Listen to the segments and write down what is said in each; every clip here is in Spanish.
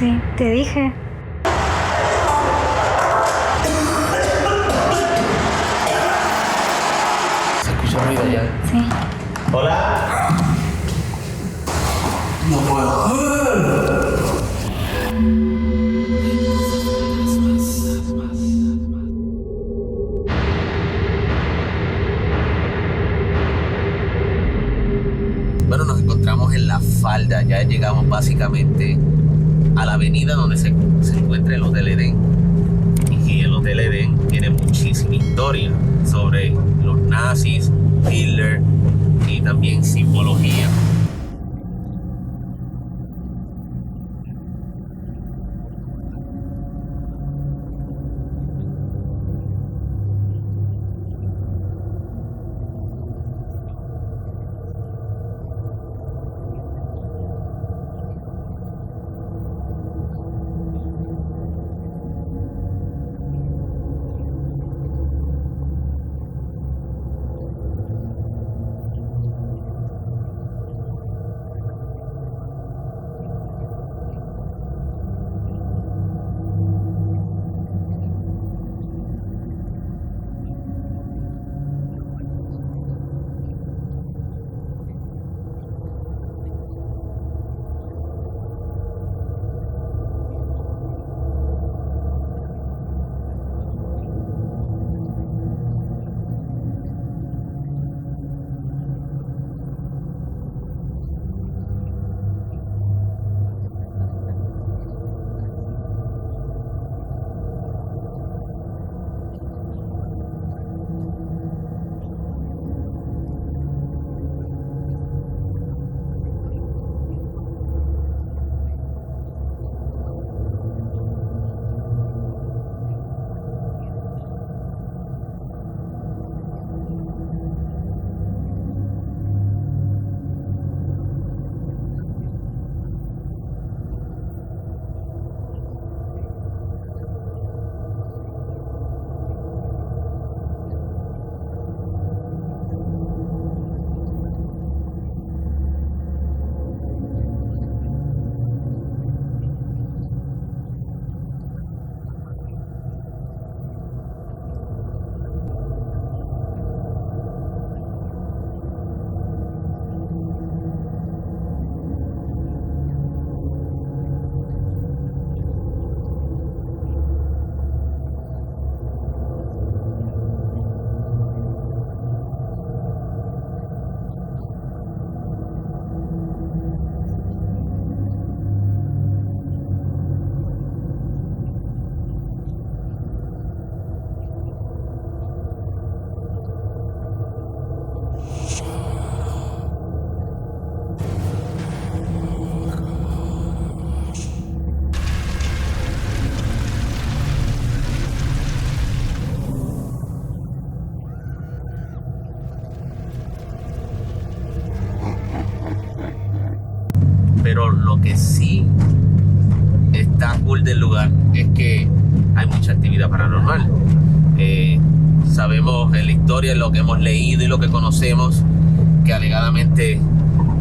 Sí, te dije. Se escucha ruido allá. Sí. ¡Hola! No puedo. Bueno, nos encontramos en la falda. Ya llegamos básicamente a la avenida donde se encuentra el Hotel Edén. Y el Hotel Edén tiene muchísima historia sobre los nazis, Hitler y también simbología. Pero lo que sí está cool del lugar es que hay mucha actividad paranormal. Sabemos en la historia, en lo que hemos leído y lo que conocemos, que alegadamente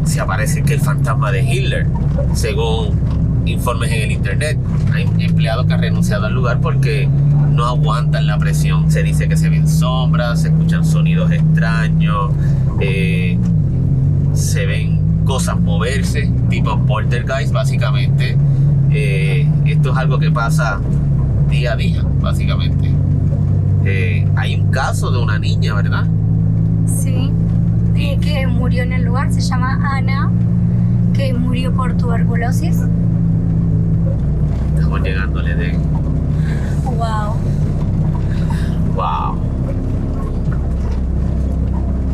se aparece que el fantasma de Hitler, según informes en el internet. Hay empleados que han renunciado al lugar porque no aguantan la presión. Se dice que se ven sombras, se escuchan sonidos extraños, se ven cosas moverse, tipo poltergeist básicamente. Esto es algo que pasa día a día, básicamente. Hay un caso de una niña, ¿verdad? Sí, que murió en el lugar, se llama Ana, que murió por tuberculosis. Estamos llegándole de... Wow. Wow.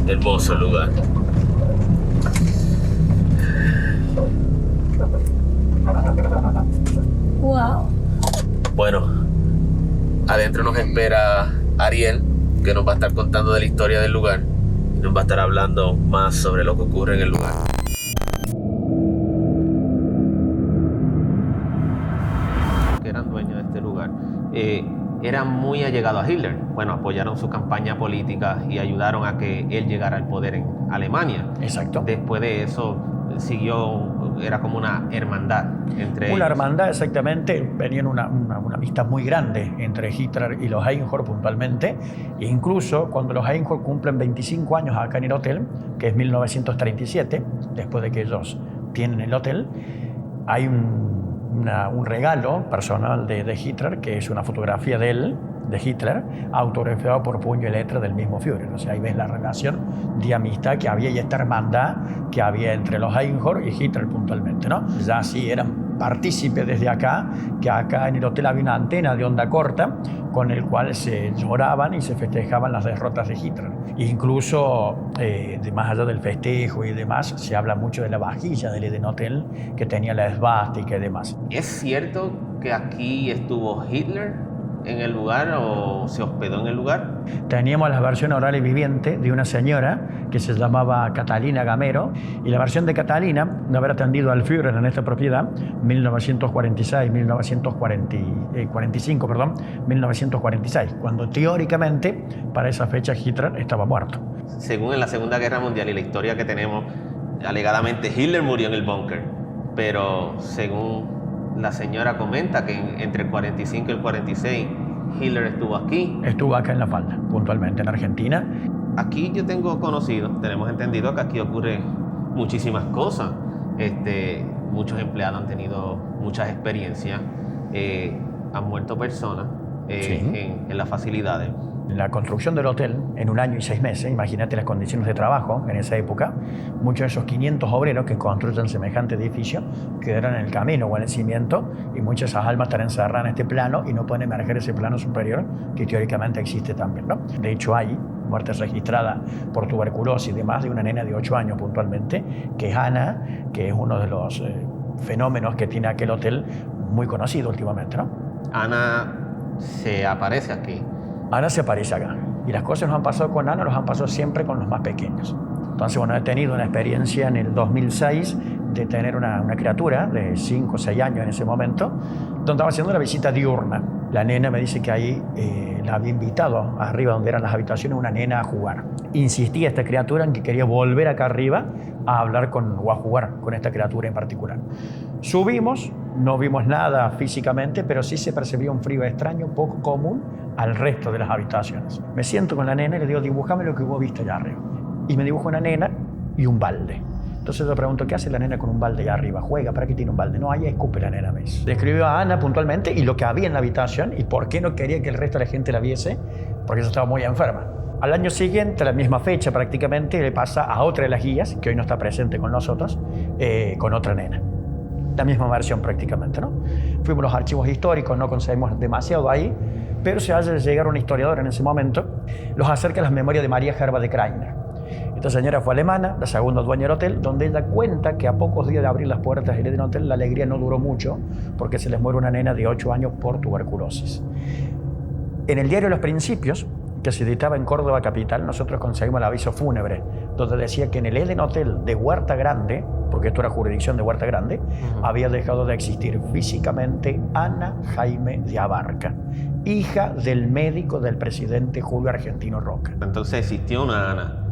Hermoso lugar. Wow. Bueno, adentro nos espera Ariel, que nos va a estar contando de la historia del lugar y nos va a estar hablando más sobre lo que ocurre en el lugar. Que eran dueños de este lugar eran muy allegados a Hitler. Bueno, apoyaron su campaña política y ayudaron a que él llegara al poder en Alemania. Exacto. Después de eso era como una hermandad entre Una ellos. hermandad, exactamente. Venían una amistad muy grande entre Hitler y los Einhorn puntualmente. E incluso cuando los Einhorn cumplen 25 años acá en el hotel, que es 1937, después de que ellos tienen el hotel, hay un regalo personal de Hitler, que es una fotografía de él, de Hitler, autografiado por puño y letra del mismo Führer. O sea, ahí ves la relación de amistad que había y esta hermandad que había entre los Einhorn y Hitler puntualmente, ¿no? Ya sí eran partícipes desde acá, que acá en el hotel había una antena de onda corta con el cual se lloraban y se festejaban las derrotas de Hitler. E incluso, más allá del festejo y demás, se habla mucho de la vajilla del Eden Hotel que tenía la esvástica y demás. ¿Es cierto que aquí estuvo Hitler en el lugar o se hospedó en el lugar? Teníamos la versión oral y viviente de una señora que se llamaba Catalina Gamero, y la versión de Catalina de haber atendido al Führer en esta propiedad 1946, cuando teóricamente para esa fecha Hitler estaba muerto. Según en la Segunda Guerra Mundial y la historia que tenemos, alegadamente Hitler murió en el búnker, pero según la señora comenta que entre el 45 y el 46 Hitler estuvo aquí. Estuvo acá en La Falda, puntualmente en Argentina. Aquí yo tenemos entendido que aquí ocurren muchísimas cosas. Muchos empleados han tenido muchas experiencias, han muerto personas en las facilidades. La construcción del hotel en 1 año y 6 meses, imagínate las condiciones de trabajo en esa época, muchos de esos 500 obreros que construyen semejante edificio quedaron en el camino o en el cimiento, y muchas de esas almas están encerradas en este plano y no pueden emerger ese plano superior que teóricamente existe también, ¿no? De hecho hay muertes registradas por tuberculosis y demás de una nena de 8 años puntualmente, que es Ana, que es uno de los fenómenos que tiene aquel hotel muy conocido últimamente, ¿no? Ana se aparece aquí. Ana se aparece acá. Y las cosas nos han pasado con Ana, nos han pasado siempre con los más pequeños. Entonces, bueno, he tenido una experiencia en el 2006 de tener una criatura de 5 o 6 años en ese momento, donde estaba haciendo una visita diurna. La nena me dice que ahí la había invitado arriba donde eran las habitaciones una nena a jugar. Insistía esta criatura en que quería volver acá arriba a hablar o a jugar con esta criatura en particular. Subimos, no vimos nada físicamente, pero sí se percibía un frío extraño, poco común al resto de las habitaciones. Me siento con la nena y le digo, dibújame lo que vos viste allá arriba. Y me dibuja una nena y un balde. Entonces yo pregunto, ¿qué hace la nena con un balde allá arriba? ¿Juega? ¿Para qué tiene un balde? No, ahí escupe la nena, me dice. Describió a Ana puntualmente y lo que había en la habitación y por qué no quería que el resto de la gente la viese, porque ella estaba muy enferma. Al año siguiente, a la misma fecha prácticamente, le pasa a otra de las guías, que hoy no está presente con nosotros, con otra nena. La misma versión prácticamente, ¿no? Fuimos a los archivos históricos, no conseguimos demasiado ahí, pero se hace llegar un historiador en ese momento, los acerca a las memorias de María Gerba de Kreiner. Esta señora fue alemana, la segunda dueña del hotel, donde ella cuenta que a pocos días de abrir las puertas del Eden Hotel, la alegría no duró mucho, porque se les muere una nena de 8 años por tuberculosis. En el diario Los Principios, que se editaba en Córdoba capital, nosotros conseguimos el aviso fúnebre, donde decía que en el Eden Hotel de Huerta Grande, porque esto era jurisdicción de Huerta Grande, había dejado de existir físicamente Ana Jaime de Abarca, hija del médico del presidente Julio Argentino Roca. Entonces existió una Ana,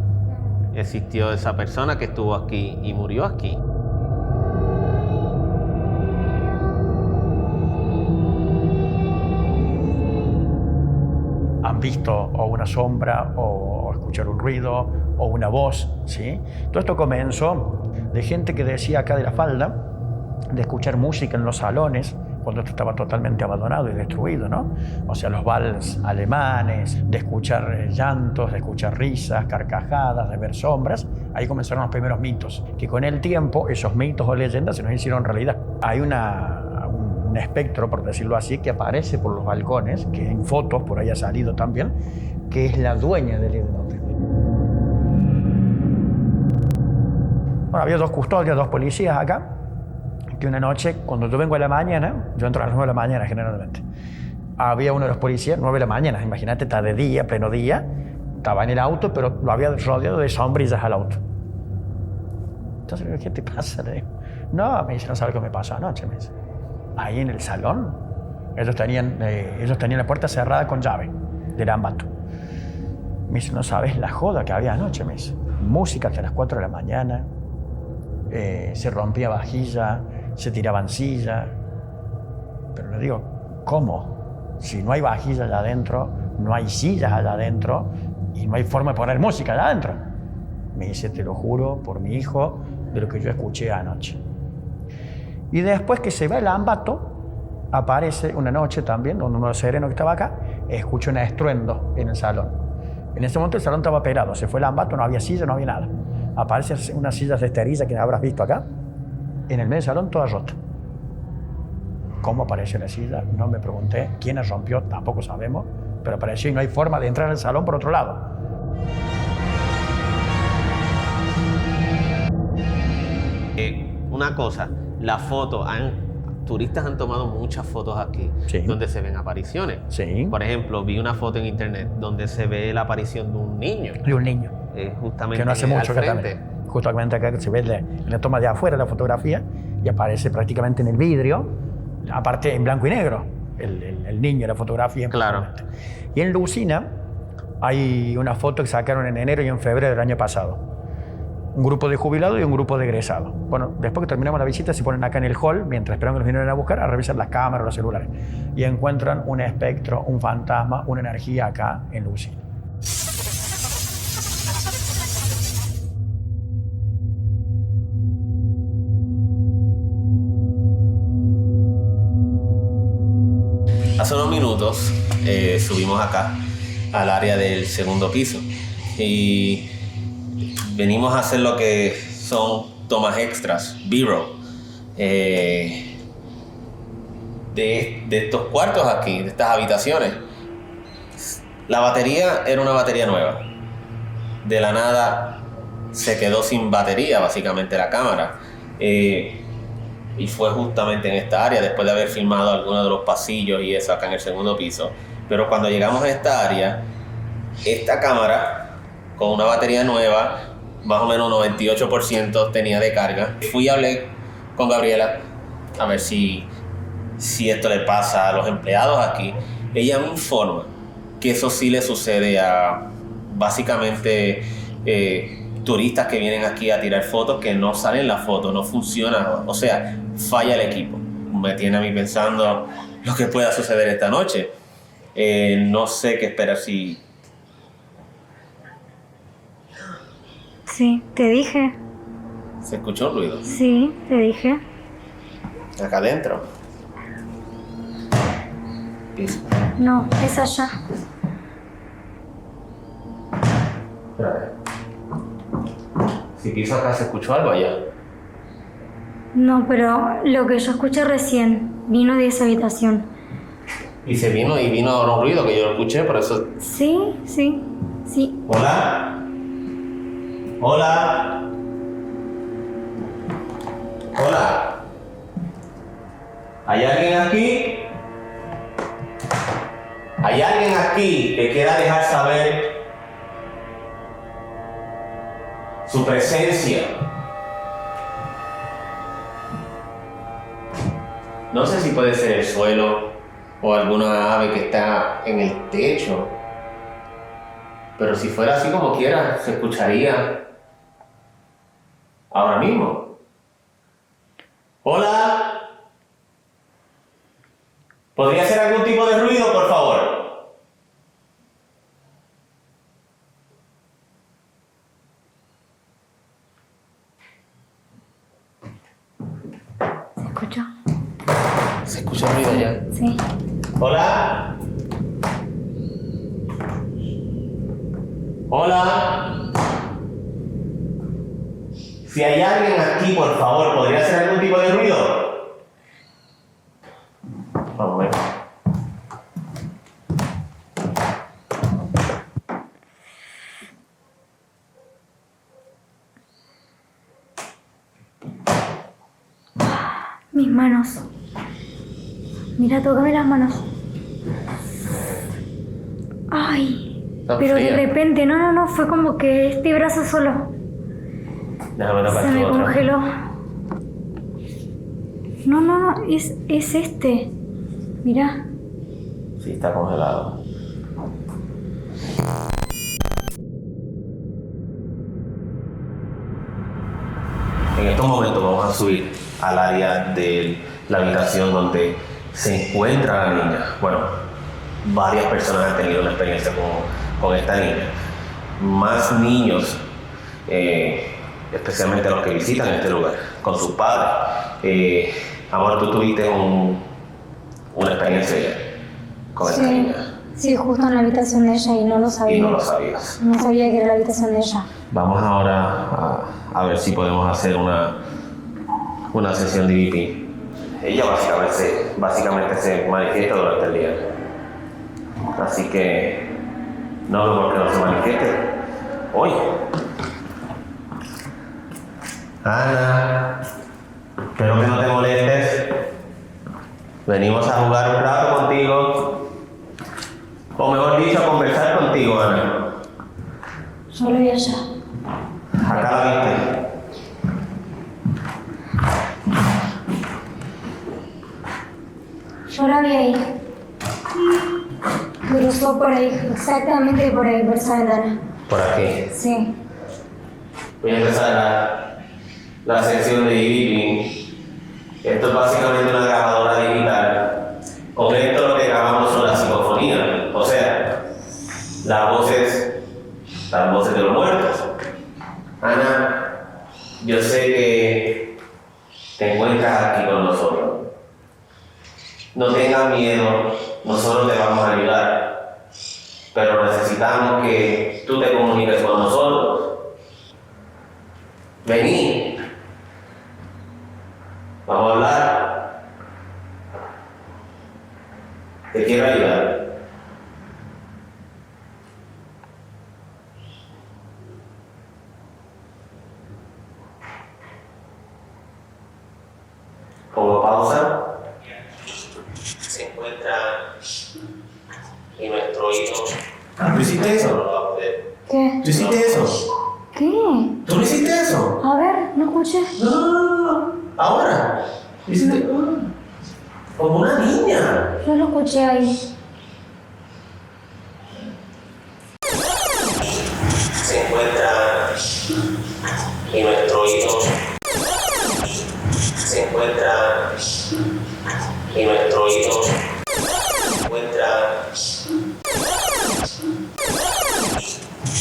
existió esa persona que estuvo aquí y murió aquí. Han visto o una sombra o escuchar un ruido o una voz, ¿sí? Todo esto comenzó de gente que decía acá de La Falda, de escuchar música en los salones cuando esto estaba totalmente abandonado y destruido, ¿no? O sea, los vals alemanes, de escuchar llantos, de escuchar risas, carcajadas, de ver sombras. Ahí comenzaron los primeros mitos, que con el tiempo esos mitos o leyendas se nos hicieron realidad. Hay un espectro, por decirlo así, que aparece por los balcones, que en fotos por ahí ha salido también, que es la dueña del Eden Hotel. Bueno, había 2 custodios, 2 policías acá, que una noche, cuando yo vengo a la mañana, yo entro a las 9 de la mañana generalmente, había uno de los policías, 9 de la mañana, imagínate, está de día, pleno día, estaba en el auto, pero lo había rodeado de sombrillas al auto. Entonces le digo, ¿qué te pasa? Le digo, no, me dice, no sabes qué me pasó anoche, me dice. Ahí en el salón, ellos tenían la puerta cerrada con llave del ambato. Me dice, no sabes la joda que había anoche, me dice. Música hasta las 4 de la mañana, se rompía vajilla, se tiraban sillas. Pero le digo, ¿cómo? Si no hay vajilla allá adentro, no hay sillas allá adentro y no hay forma de poner música allá adentro. Me dice, te lo juro por mi hijo, de lo que yo escuché anoche. Y después que se va el ambato, aparece una noche también, donde uno sereno que estaba acá, escucha un estruendo en el salón. En ese momento el salón estaba pelado, se fue el ambato, no había silla, no había nada. Aparecen unas sillas de esterilla que habrás visto acá, en el medio del salón, toda rota. ¿Cómo apareció la silla? No me pregunté. ¿Quién la rompió? Tampoco sabemos, pero apareció y no hay forma de entrar al salón por otro lado. Una cosa, la foto, turistas han tomado muchas fotos aquí, sí, donde se ven apariciones. Sí. Por ejemplo, vi una foto en internet donde se ve la aparición de un niño. De un niño. Justamente que no hace mucho al que frente. Justamente acá se ve en la toma de afuera la fotografía y aparece prácticamente en el vidrio, aparte en blanco y negro, el niño, la fotografía. Claro. Y en Lucina hay una foto que sacaron en enero y en febrero del año pasado. Un grupo de jubilados y un grupo de egresados. Bueno, después que terminamos la visita se ponen acá en el hall, mientras esperan que los vinieran a buscar, a revisar las cámaras, los celulares. Y encuentran un espectro, un fantasma, una energía acá en Lucina. Hace unos minutos subimos acá al área del segundo piso y venimos a hacer lo que son tomas extras, B-roll, de estos cuartos aquí, de estas habitaciones. La batería era una batería nueva. De la nada se quedó sin batería, básicamente, la cámara. Y fue justamente en esta área, después de haber filmado algunos de los pasillos y eso acá en el segundo piso. Pero cuando llegamos a esta área, esta cámara, con una batería nueva, más o menos 98% tenía de carga. Fui y hablé con Gabriela a ver si esto le pasa a los empleados aquí. Ella me informa que eso sí le sucede a básicamente turistas que vienen aquí a tirar fotos, que no salen las fotos, no funciona, o sea, falla el equipo. Me tiene a mí pensando lo que pueda suceder esta noche. No sé qué esperar si... Sí, te dije. ¿Se escuchó un ruido? Sí, te dije. Acá adentro. Piso. No, es allá. Espérate. Si piso acá, ¿se escuchó algo allá? No, pero lo que yo escuché recién vino de esa habitación. Y vino un ruido que yo lo escuché, por eso... Sí, sí, sí. ¿Hola? ¿Hola? ¿Hola? ¿Hay alguien aquí? ¿Hay alguien aquí que quiera dejar saber su presencia? No sé si puede ser el suelo o alguna ave que está en el techo, pero si fuera así como quiera, se escucharía ahora mismo. ¿Hola? ¿Podría hacer algún tipo de ruido, por favor? ¿Se escuchó? ¿Se escucha el ruido ya? Sí. ¿Hola? ¿Hola? Si hay alguien aquí, por favor, ¿podría hacer algún tipo de ruido? Vamos a ver. Mis manos. Mira, tócame las manos. Ay, Está pero fría. de repente, no, fue como que este brazo solo Déjame tocar se me tu otra. congeló. No, es este. Mira. Sí, está congelado. En estos momentos vamos a subir al área de la habitación donde se encuentra la niña. Bueno, varias personas han tenido una experiencia con esta niña. Más niños, especialmente los que visitan este lugar, con sus padres. Amor, tú tuviste una experiencia con esta niña. Sí, justo en la habitación de ella y no lo sabía. Y no lo sabías. No sabía que era la habitación de ella. Vamos ahora a ver si podemos hacer una sesión de EVP. Ella básicamente se manifiesta durante el día. Así que no veo por qué no se manifieste hoy. Ana, espero que no te molestes. Venimos a jugar un rato contigo. O mejor dicho, a conversar contigo, Ana. Yo lo vi allá. Acá la viste. Yo la vi ahí. Cruzó por ahí, exactamente por ahí, por esa ventana. Por aquí. Sí. Voy a empezar la sección de e-beeping. Esto es básicamente una grabadora digital. Con esto lo que grabamos son las psicofonías, o sea, las voces de los muertos. Ana, yo sé que te encuentras aquí con nosotros. No tengas miedo, nosotros te vamos a ayudar, pero necesitamos que tú te comuniques con nosotros. Vení. Vamos a hablar. Te quiero ayudar. Pongo pausa. Se encuentra en nuestro oído. ¿Tú hiciste eso? No lo va a poder. ¿Qué? ¿Tú hiciste eso? ¿Qué? ¿Tú no hiciste eso? A ver, no escuché. No. Ahora. ¿Hiciste? Como una niña. Yo lo escuché ahí. Se encuentra en nuestro oído. Se encuentra en nuestro oído.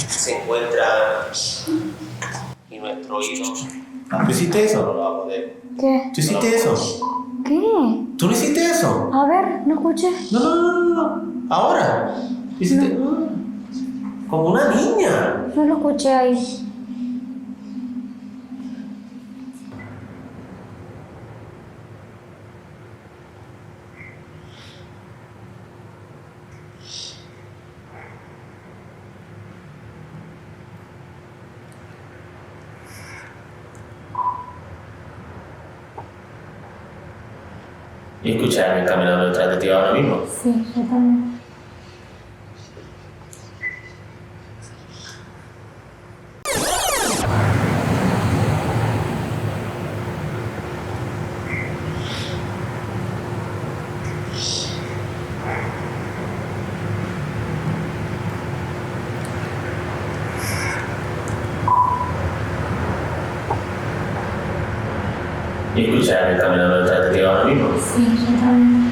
Se encuentra en nuestro oído. ¿Tú hiciste eso? No lo va a poder. ¿Qué? ¿Tú hiciste eso? ¿Qué? ¿Tú no hiciste eso? A ver, no escuché. No. Ahora. ¿Hiciste? Como una niña. Yo lo escuché ahí. Y escucharme caminando detrás de ti ahora mismo. Sí, yo también. Y escucharme caminando detrás de ti ahora mismo. Sí, yo también.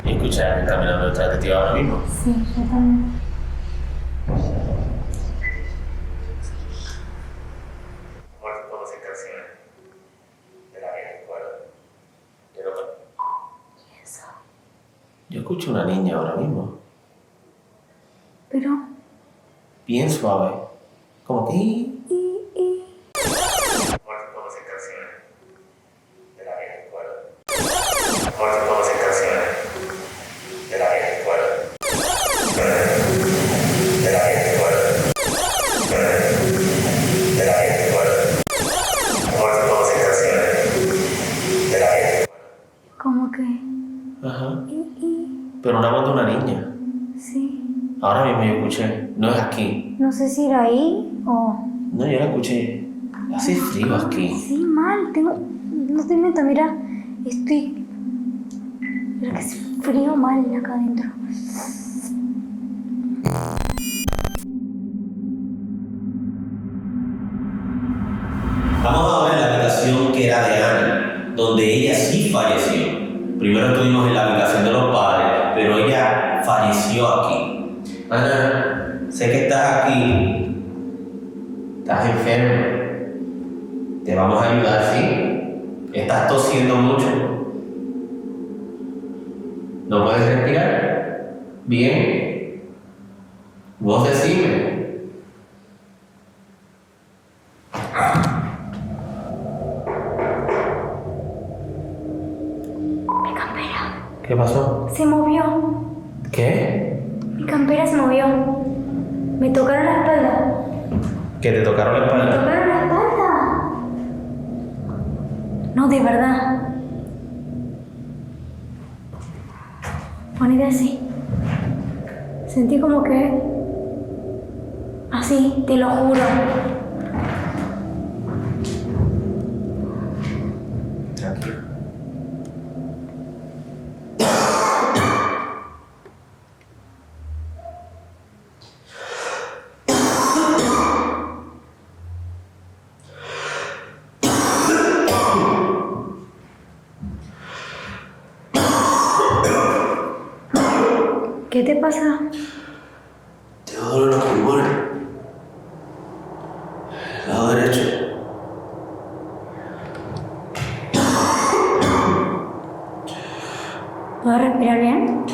Y escucharme caminando detrás de ti ahora mismo. Sí, yo también. Conocer canciones de la vieja escuela. Pero bueno. ¿Y eso? Yo escucho una niña ahora mismo. Pero... Bien suave. Como que... Conocer canciones de la vieja escuela. Conocer canciones de la vieja Ahora mismo yo escuché. No es aquí. No sé si era ahí o... No, yo la escuché. Hace frío aquí. Sí, mal. Tengo... No te miento, mira. Estoy... Mira que hace frío mal acá adentro. Vamos a ver la habitación que era de Ana, donde ella sí falleció. Primero estuvimos en la habitación de los padres, pero ella falleció aquí. Ana, sé que estás aquí. Estás enferma. Te vamos a ayudar, ¿sí? Estás tosiendo mucho. ¿No puedes respirar? Bien. Vos decime. Mi campera. ¿Qué pasó? Se movió. ¿Qué? Mi campera se movió. Me tocaron la espalda. ¿Que te tocaron la ¿Me espalda? tocaron la espalda? No, de verdad. Ponete así. Sentí como que... Así, te lo juro. Tranquilo. ¿Qué te pasa? Te duelen los pulmones. El lado derecho. ¿Puedo respirar bien?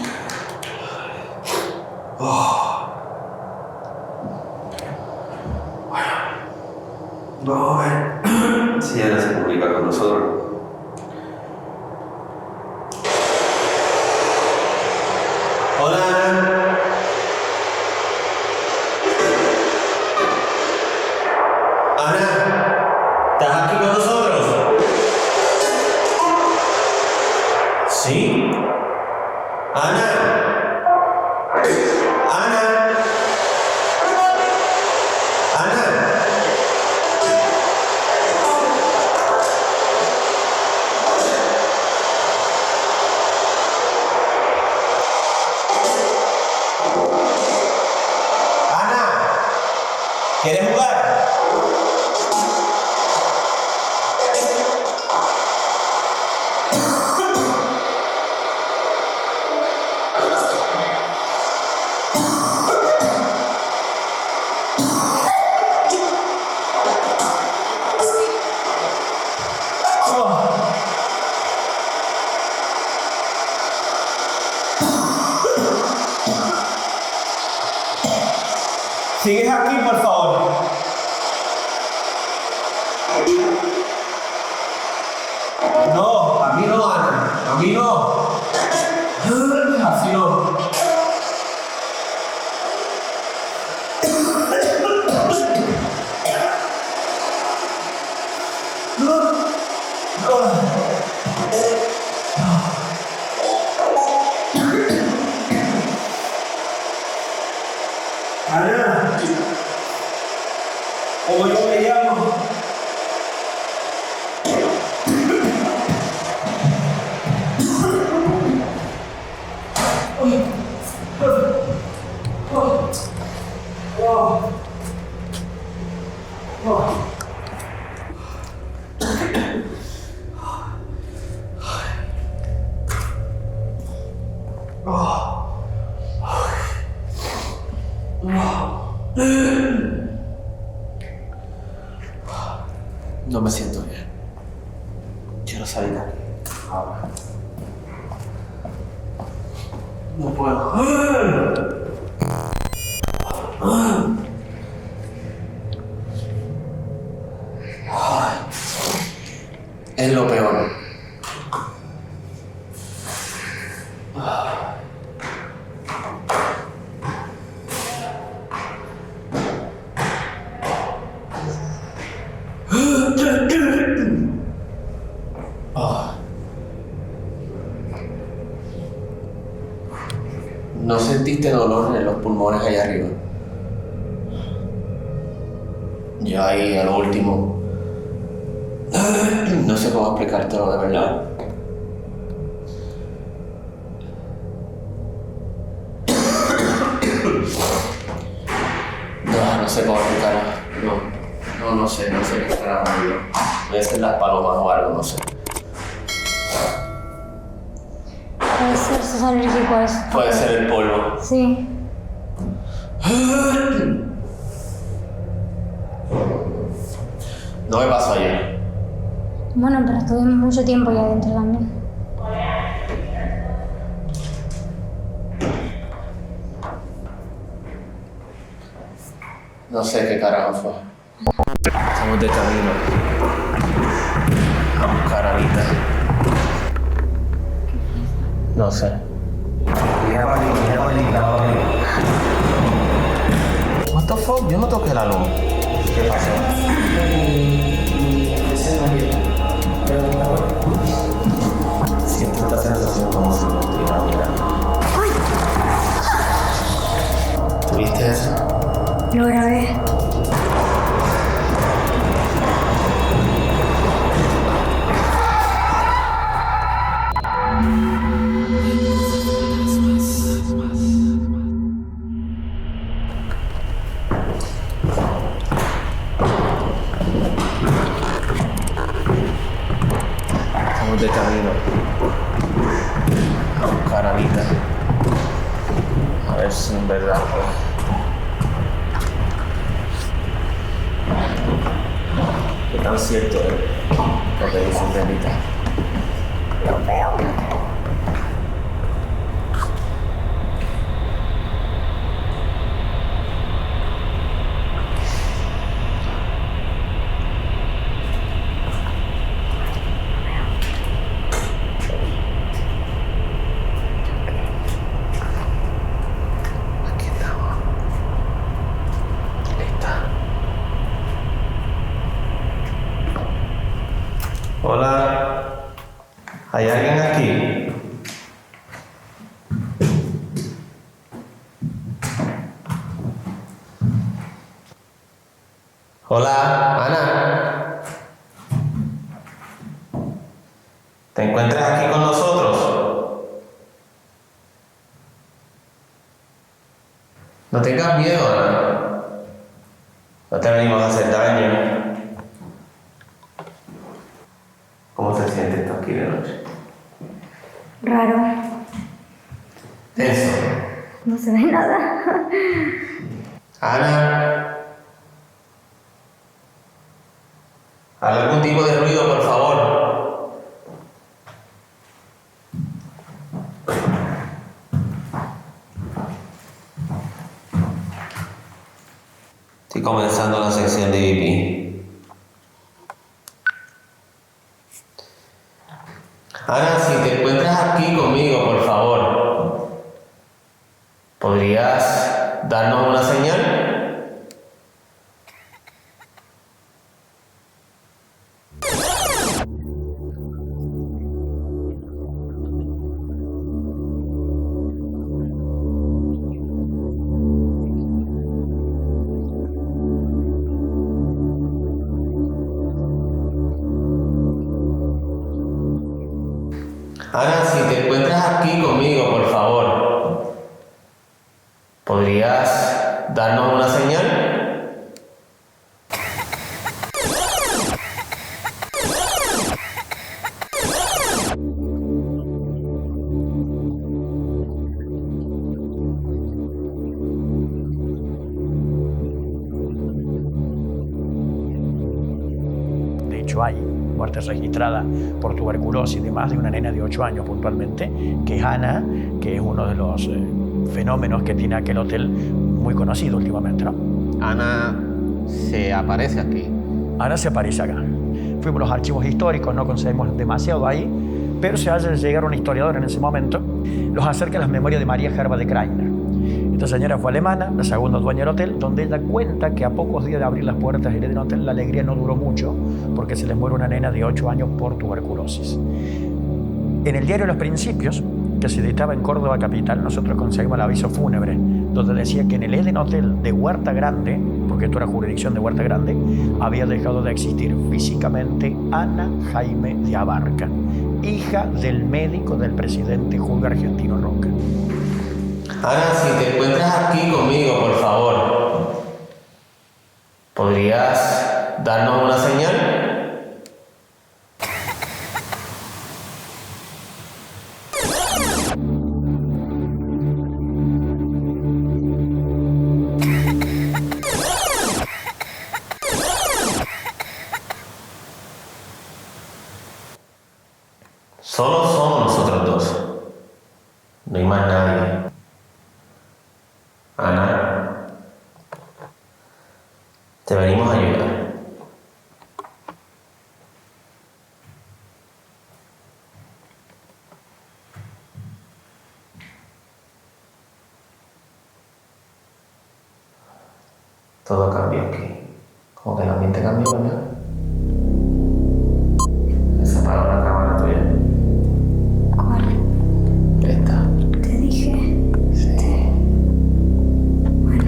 Vamos a ver si Ana se comunica con nosotros. Hola, Ana. Ana, ¿estás aquí con nosotros? ¿Sí? Ana. Ana. Ana. Ana, ¿quieres jugar? ¿Sigues aquí, por favor? No, a mí no, Ana. A mí no. Así no. Ana, como yo me llamo. No me siento bien. Quiero salir de aquí. Ahora. No puedo. Es lo peor. No sentí sentiste dolor en los pulmones allá arriba? Yo ahí, al último, no sé cómo explicártelo de verdad. No sé cómo explicarlo. No sé qué estará movido. Puede ser las palomas o algo, no sé. Puede ser, sos alérgico a eso. Puede ser el polvo. Sí. No me pasó ayer. Bueno, pero estuvimos mucho tiempo ahí adentro también. No sé qué carajo fue. Estamos de camino a buscar a Anita. No sé. What the fuck? Yo no toqué la luz. ¿Qué pasó? Siento esta sensación como si me estuviera mirando. ¿Tuviste eso? Lo grabé. Estamos de camino a buscar a Anita. A ver si en verdad pues, qué tan cierto es lo que dicen de Anita. Aquí estamos. Lista. Hola, ¿hay alguien aquí? Hola, Ana. ¿Te encuentras aquí con nosotros? No tengas miedo, Ana. No te venimos a hacer daño. ¿Cómo te sientes tú aquí de noche? Raro. Tenso. No se ve nada. Ana. Haz algún tipo de ruido, por favor. Estoy comenzando la sección de pipí. Ana, si te encuentras aquí conmigo, por favor, ¿podrías darnos una señal? Ana, si te encuentras aquí conmigo, por favor, ¿podrías darnos una señal? De hecho, hay muerte registrada por tuberculosis de más de una nena de 8 años puntualmente, que es Ana, que es uno de los fenómenos que tiene aquel hotel muy conocido últimamente, ¿no? Ana se aparece aquí. Ana se aparece acá. Fuimos a los archivos históricos, no conseguimos demasiado ahí, pero se hace llegar un historiador en ese momento, los acerca a las memorias de María Gerba de Kreiner. Esta señora fue alemana, la segunda dueña del hotel, donde ella cuenta que a pocos días de abrir las puertas del hotel la alegría no duró mucho porque se les muere una nena de 8 años por tuberculosis. En el diario Los Principios que se dictaba en Córdoba capital, nosotros conseguimos el aviso fúnebre, donde decía que en el Eden Hotel de Huerta Grande, porque esto era jurisdicción de Huerta Grande, había dejado de existir físicamente Ana Jaime de Abarca, hija del médico del presidente Julio Argentino Roca. Ana, si te encuentras aquí conmigo, por favor, ¿podrías darnos una señal? Solo somos nosotros dos. No hay más nadie. Ana, te venimos a ayudar. Todo cambió aquí. Como que el ambiente cambió, ¿verdad? Se apagó la cámara tuya. ¿Cuál? Esta. Te dije. Sí. Bueno.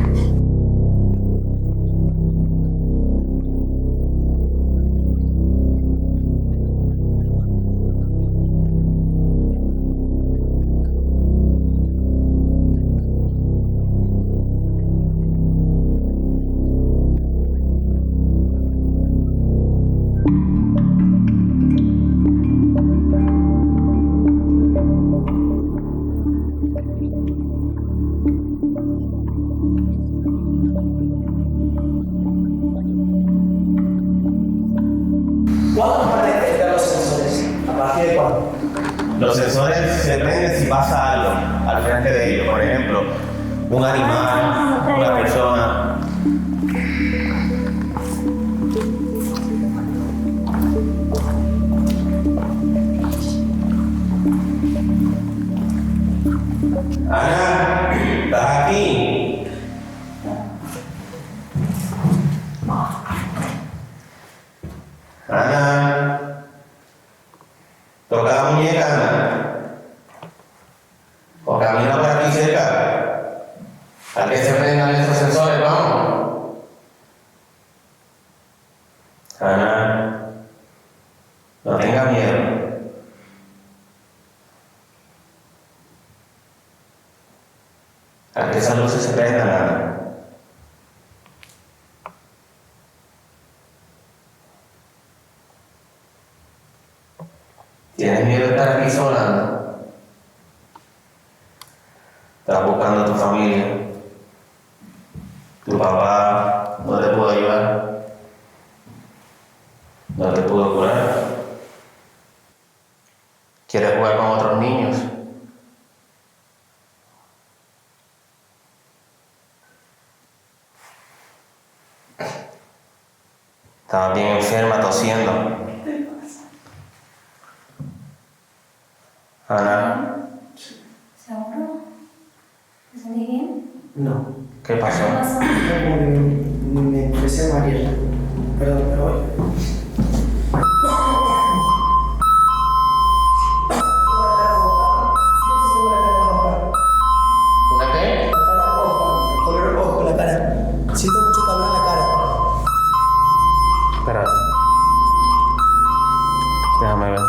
¿Cuándo van a detectar los sensores? ¿A partir de cuándo? Los sensores se prenden si pasa algo al frente de ellos. Por ejemplo, un animal, una persona. Ana, ¿estás aquí? Ana, toca la muñeca, Ana. O camina por aquí cerca. A que se prendan estos sensores, vamos. Ana, no tenga miedo. A que esas luces se prendan, Ana. ¿Tienes miedo de estar aquí sola, Ana? Estás buscando a tu familia. Tu papá no te pudo ayudar. No te pudo curar. ¿Quieres jugar con otros niños? Estabas bien enferma, tosiendo. Ana, ¿Seguro? ¿Te sentís bien? No. ¿qué pasó? ¿Qué pasó? Me empecé a marear. Perdón, pero voy. ¿Una qué? Color rojo la cara. Siento mucho calor en la cara. Espera. Déjame ver.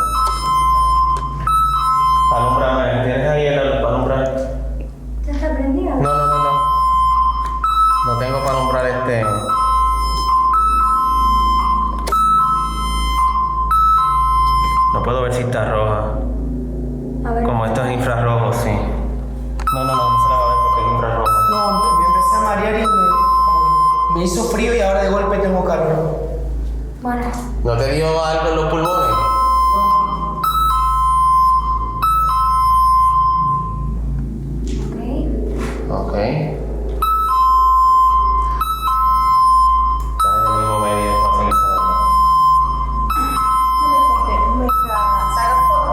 Alumbrame, ¿tienes ahí el alumbrar? ¿Ya está prendido? No. No tengo para alumbrar No puedo ver si está roja. A ver. Como esto es infrarrojo, sí. No se la va a ver porque es infrarrojo. No, me empecé a marear y como que me hizo frío y ahora de golpe tengo calor. Bueno. ¿No te dio algo en los pulmones? Ok. Ok. Está en el mismo medio, no sé qué se llama. No me corté. No me saca foto.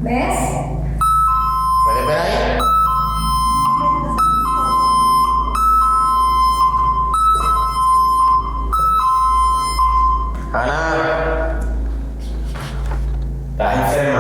¿Ves? ¿Puedes ver ahí? Ana, estás enferma.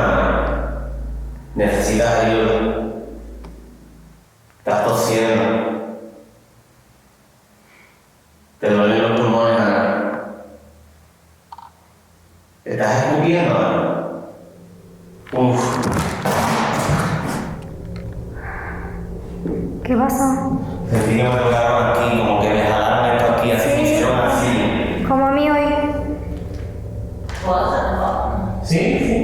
Sentí que me tocaron aquí, como que me jalaron esto aquí, así me hicieron así. Como a mí hoy. Sí.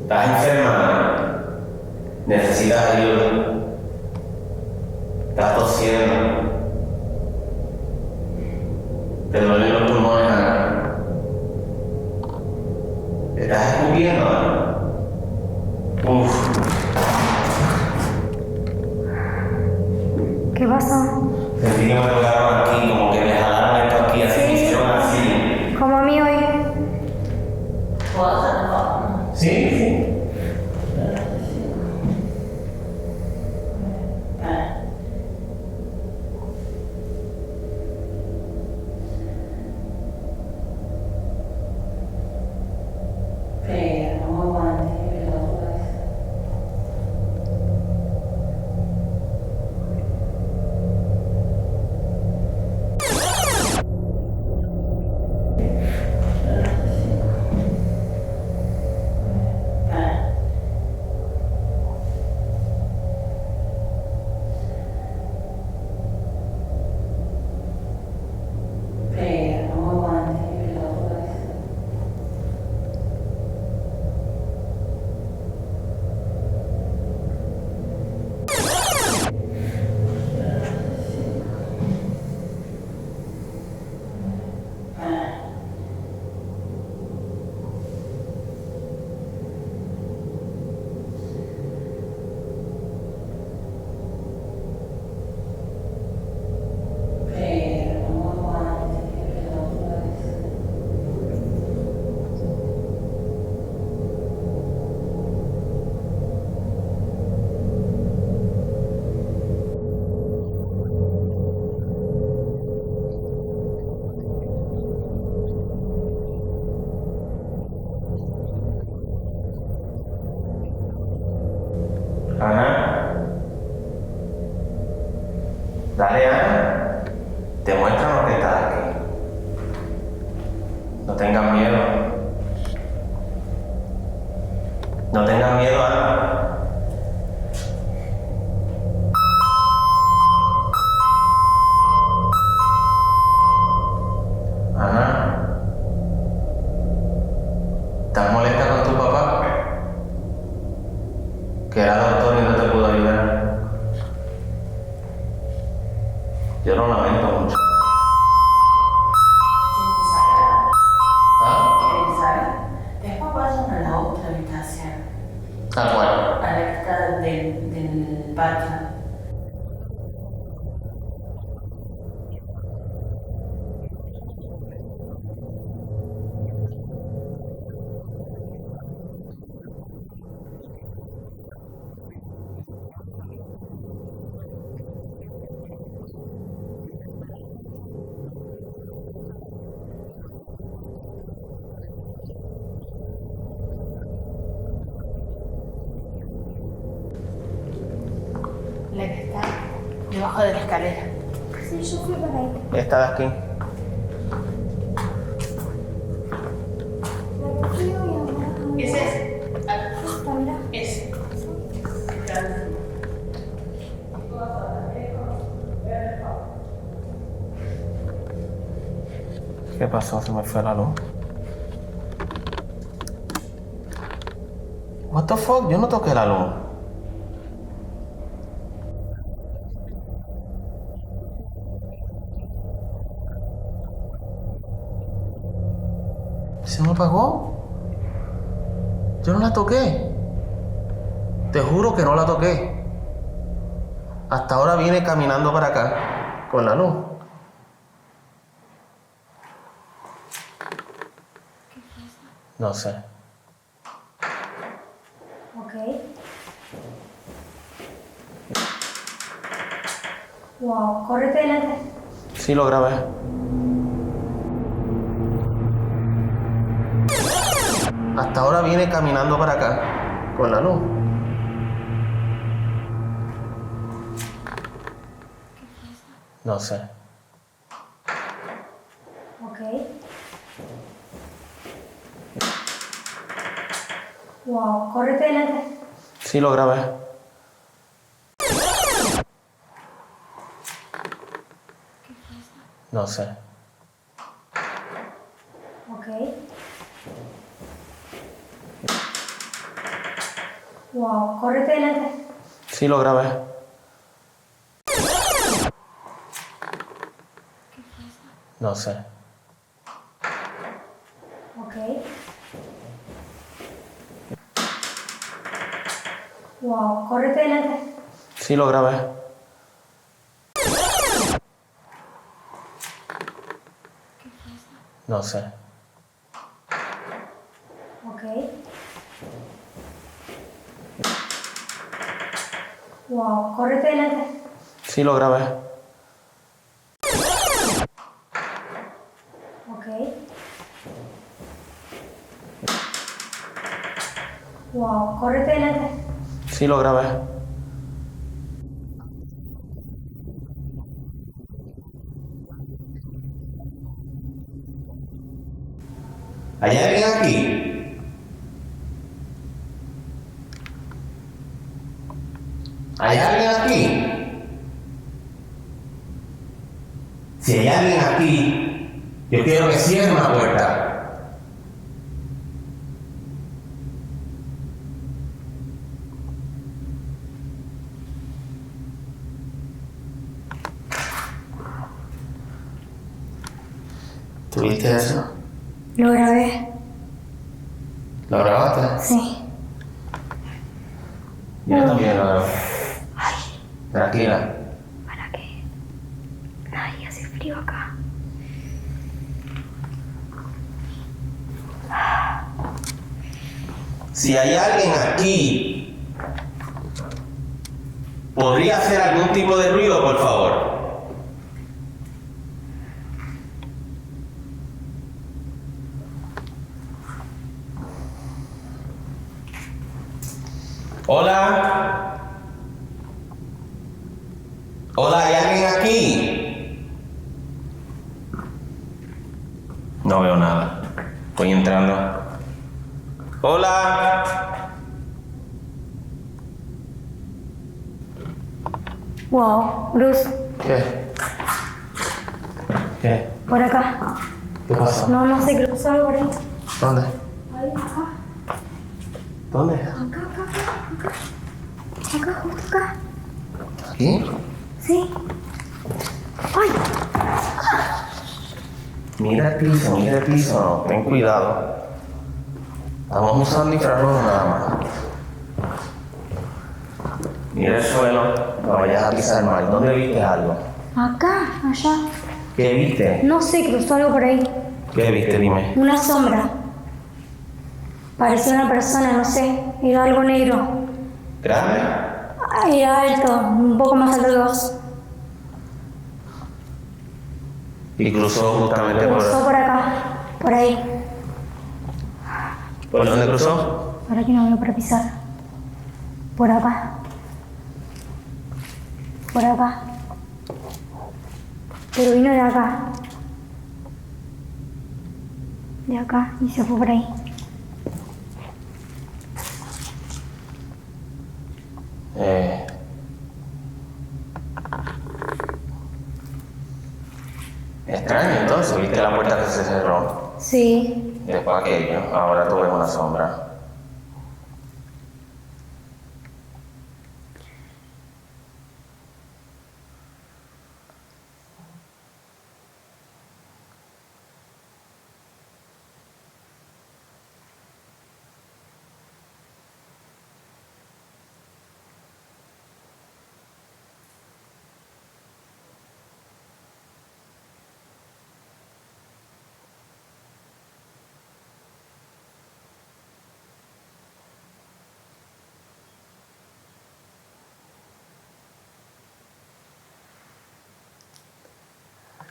Estás enferma, necesitas ayuda, estás tosiendo, te duelen los pulmones, Ana. ¿Te estás escupiendo, Ana? Uf. ¿Qué pasa? Sentí que me tocaron aquí, como que me jalaron esto aquí, así me hicieron así. Como a mí hoy. Sí. Ana. Dale, Ana. Demuéstranos que estás aquí. No tengas miedo. No tengas miedo, Ana. Ana. ¿Estás molesta con tu papá? Que era doctor y no te pudo ayudar. Yo lo lamento mucho. ¿Ah? Después vayan a la otra habitación, ¿A cuál? a la que está del patio. La que está debajo de la escalera. Sí, yo fui para ahí. Esta de aquí. La que fui hoy ahora. ¿Qué es ese? Esta, mirá. Ese. ¿Qué pasó? Se me fue la luz. What the fuck? Yo no toqué la luz. ¿Se me apagó? Yo no la toqué. Te juro que no la toqué. Hasta ahora vine caminando para acá con la luz. No sé. Ok. Wow, córrete delante. Sí, lo grabé. Hasta ahora viene caminando para acá, con la luz. No sé. Ok. Wow, córrete delante. Sí, lo grabé. No sé. Ok. Wow, córrete delante. Sí, lo grabé. No sé. Ok. Wow, córrete delante. Sí, lo grabé. No sé. Ok. Wow, córrete delante. Sí, lo grabé. Ok. Wow, córrete delante. Sí, lo grabé. ¿Hay alguien aquí? ¿Hay alguien aquí? Si hay alguien aquí, yo quiero que cierre la puerta. ¿Tuviste eso? Lo grabé. ¿Lo grabaste? Sí. Yo también lo grabé. Tranquila. ¿Para qué? Ay, hace frío acá. Si hay alguien aquí, ¿podría hacer algún tipo de ruido, por favor? Hola. Hola, ¿hay alguien aquí? No veo nada. Estoy entrando. Hola. Wow, Bruce, ¿Qué? ¿Qué? por acá. ¿Qué pasó? No sé, creo que algo por ahí. ¿Dónde? Ahí, acá. ¿Dónde? Acá. Acá, justo acá. ¿Aquí? Sí. ¡Ay! Mira el piso, ten cuidado. Estamos usando infrarrojo nada más. Mira el suelo, no vayas a pisar mal. ¿Dónde viste algo? Acá, allá. ¿Qué viste? No sé, cruzó algo por ahí. ¿Qué viste? Dime. Una sombra. Parecía una persona, no sé. Era algo negro. ¿Grande? Era alto, un poco más alto que vos. Y cruzó justamente Cruzó por acá, por ahí. ¿Por dónde cruzó? Ahora que no veo para pisar. Por acá. Por acá. Pero vino de acá. De acá y se fue por ahí. Extraño entonces, viste la puerta que se cerró. Sí. Después aquello, ahora tú ves una sombra.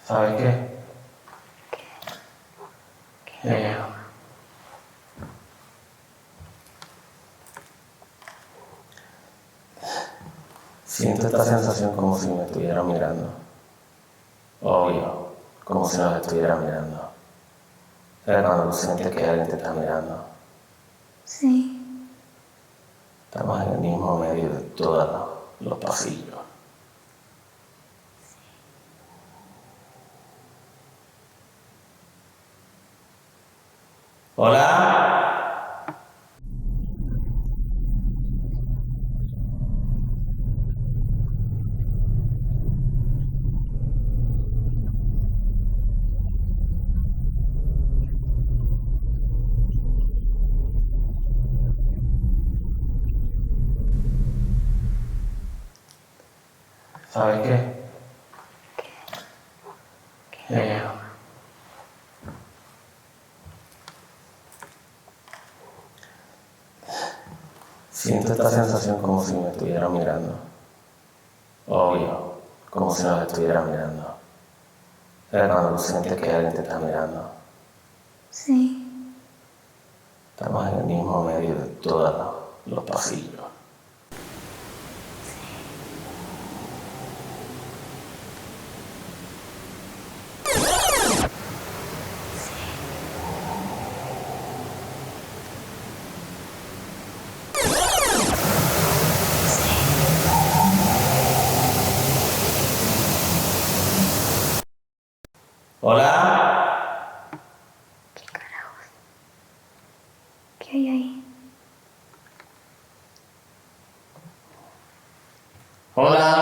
¿Sabes qué? Siento esta sensación como si me estuviera mirando. Obvio, como si nos estuviera mirando. ¿Sabes cuando tú sientes que alguien te está mirando? Sí. Estamos en el mismo medio de todos los pasillos. Hola. ¿Sabes qué? Siento esta sensación como si me estuviera mirando. Obvio, como si nos estuviera mirando. ¿Sabes cuando tú sientes que alguien te está mirando? Sí. Estamos en el mismo medio de todos los pasillos. Hola. ¿Qué carajos? ¿Qué hay ahí? Hola.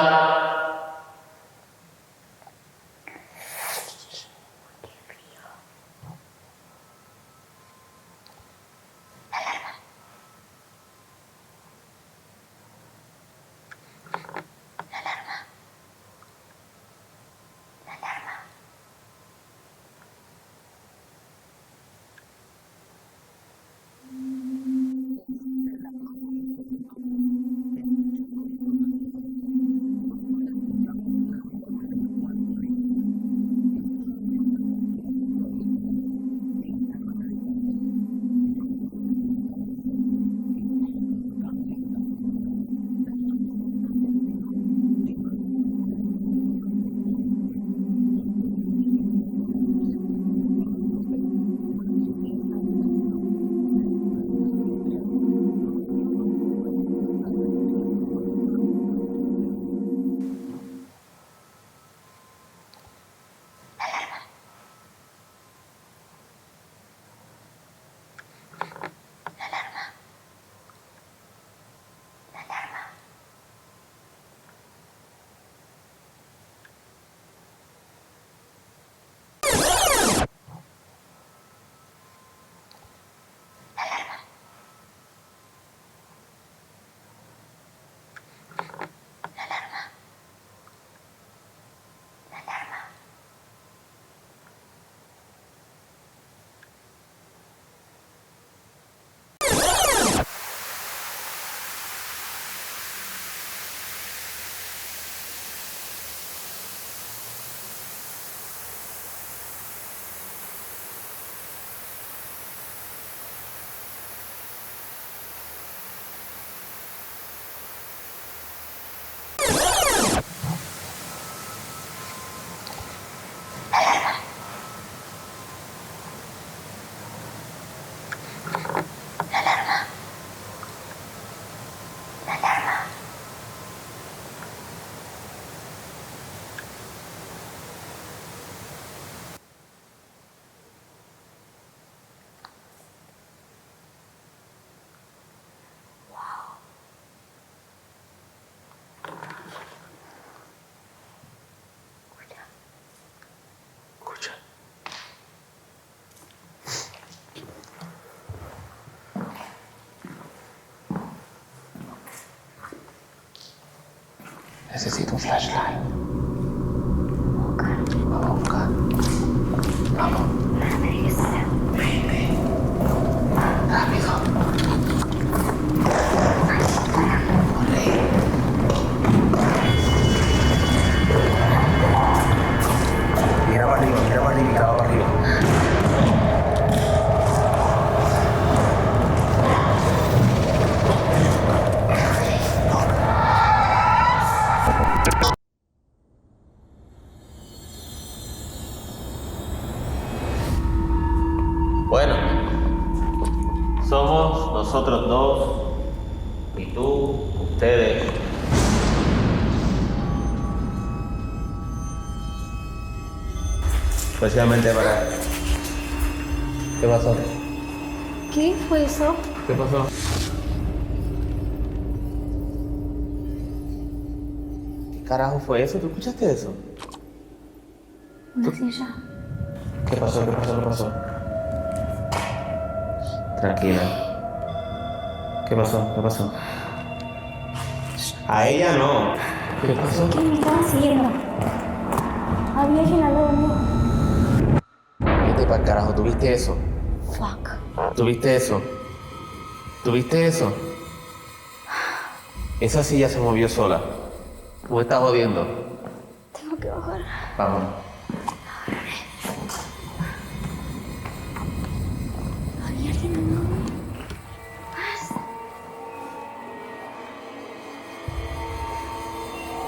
Necesito un flashlight. Vamos a buscar. Vamos. Ven. Rápido. Corre. Mira tú, ustedes. Especialmente para... ¿Qué pasó? ¿Qué fue eso? ¿Qué pasó? ¿Qué carajo fue eso? ¿Tú escuchaste eso? Una silla. ¿Qué pasó? ¿Qué pasó? ¿Qué pasó? Tranquila. ¿Qué pasó? ¿Qué pasó? A ella no. ¿Qué pasó? ¿Qué me estaban siguiendo? Había alguien al lado mío. Vete para el carajo, ¿tuviste eso? Fuck. ¿Tuviste eso? ¿Tuviste eso? Esa silla se movió sola. ¿Tú me estás jodiendo? Tengo que bajar. Vamos. Había alguien al lado mío.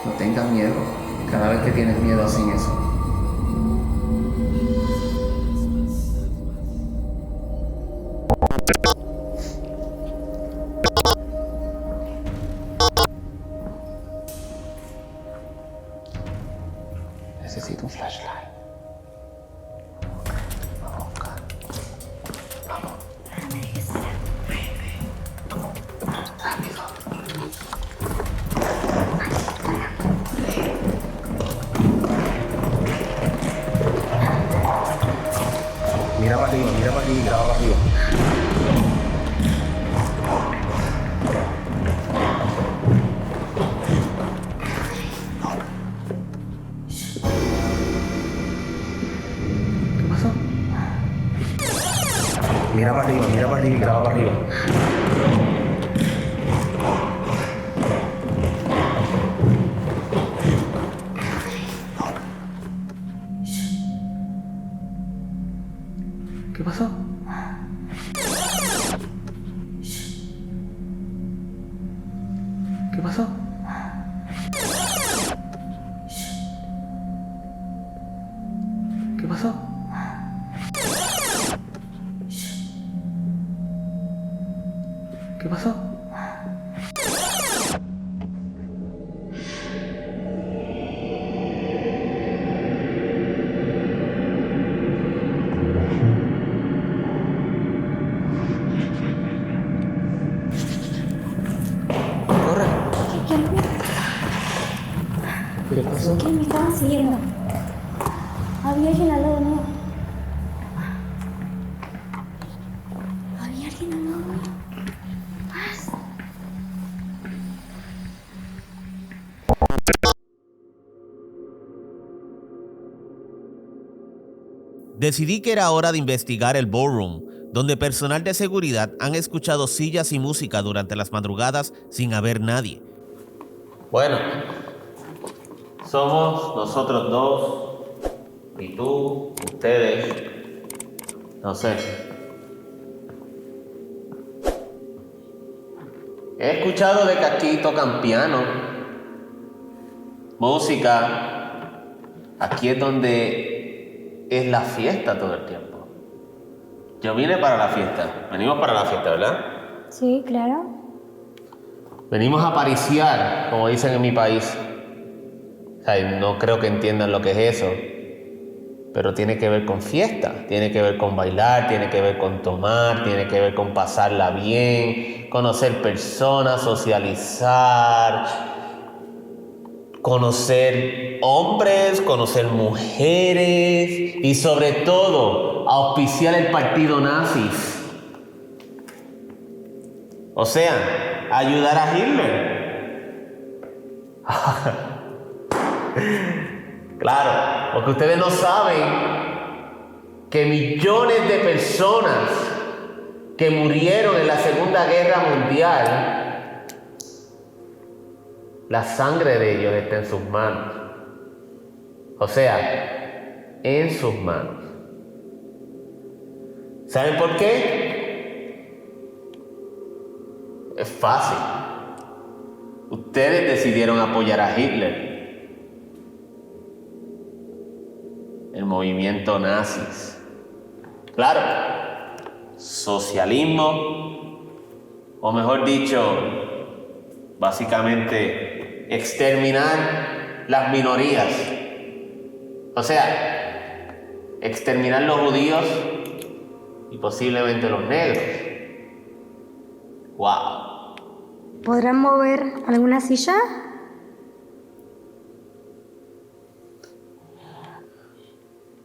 No tengas miedo. Cada vez que tienes miedo hacen eso. Necesito un flashlight. Vamos a buscar. Vamos. Rápido. Mira para arriba, mira para arriba, graba para arriba. ¿Qué pasó? Mira para arriba, graba para arriba. ¿Qué pasó? ¿Qué pasó? ¿Qué pasó? ¿Qué pasó? Corre. ¿Qué pasó? ¿Qué me estaban siguiendo? Había alguien al lado mío. Había alguien al lado mío. Decidí que era hora de investigar el ballroom, donde personal de seguridad han escuchado sillas y música durante las madrugadas sin haber nadie. Bueno, somos nosotros dos, y tú, ustedes, no sé. He escuchado de que aquí tocan piano, música. Aquí es donde es la fiesta todo el tiempo. Yo vine para la fiesta, venimos para la fiesta, ¿verdad? Sí, claro. Venimos a pariciar, como dicen en mi país. O sea, no creo que entiendan lo que es eso, pero tiene que ver con fiesta, tiene que ver con bailar, tiene que ver con tomar, tiene que ver con pasarla bien, conocer personas, socializar, conocer hombres, conocer mujeres y sobre todo auspiciar el partido nazis. O sea, ayudar a Hitler. Claro, porque ustedes no saben que millones de personas que murieron en la Segunda Guerra Mundial, la sangre de ellos está en sus manos. O sea, en sus manos. ¿Saben por qué? Es fácil. Ustedes decidieron apoyar a Hitler, el movimiento nazis. Claro, socialismo, o mejor dicho, básicamente exterminar las minorías. O sea, exterminar los judíos y posiblemente los negros. ¡Wow! ¿Podrán mover alguna silla?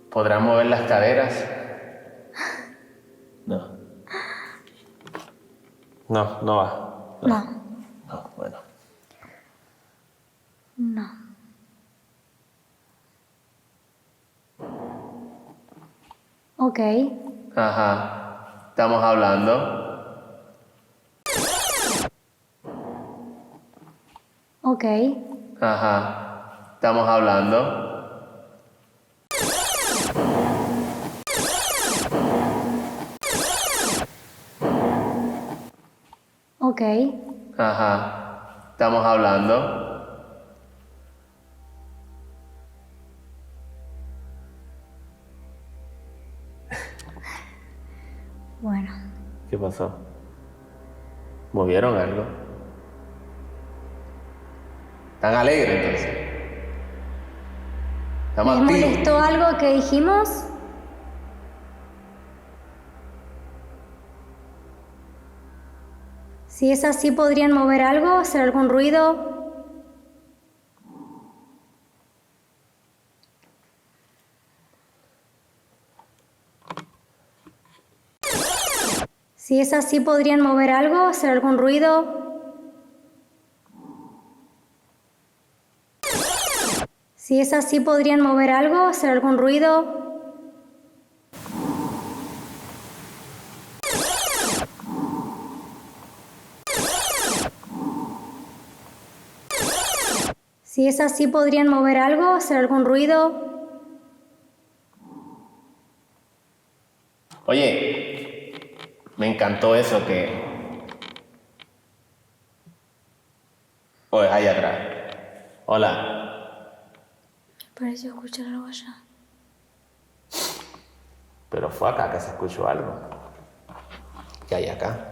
¿Podrán mover las caderas? No. No va. No. No, bueno. No. Ok. Ajá. Estamos hablando. Ok. Ajá. Estamos hablando. Ok. Ajá. Estamos hablando. Bueno. ¿Qué pasó? ¿Movieron algo? ¿Están alegres entonces? ¿Estamos ¿Les activos? molestó algo que dijimos? Si es así, ¿podrían mover algo? ¿Hacer algún ruido? Si es así, ¿podrían mover algo? ¿Hacer algún ruido? Si es así, ¿podrían mover algo? ¿Hacer algún ruido? Si es así, ¿podrían mover algo? ¿Hacer algún ruido? Oye, me encantó eso que... Oye, allá atrás. Hola. Pareció escuchar algo allá. Pero fue acá que se escuchó algo. ¿Qué hay acá?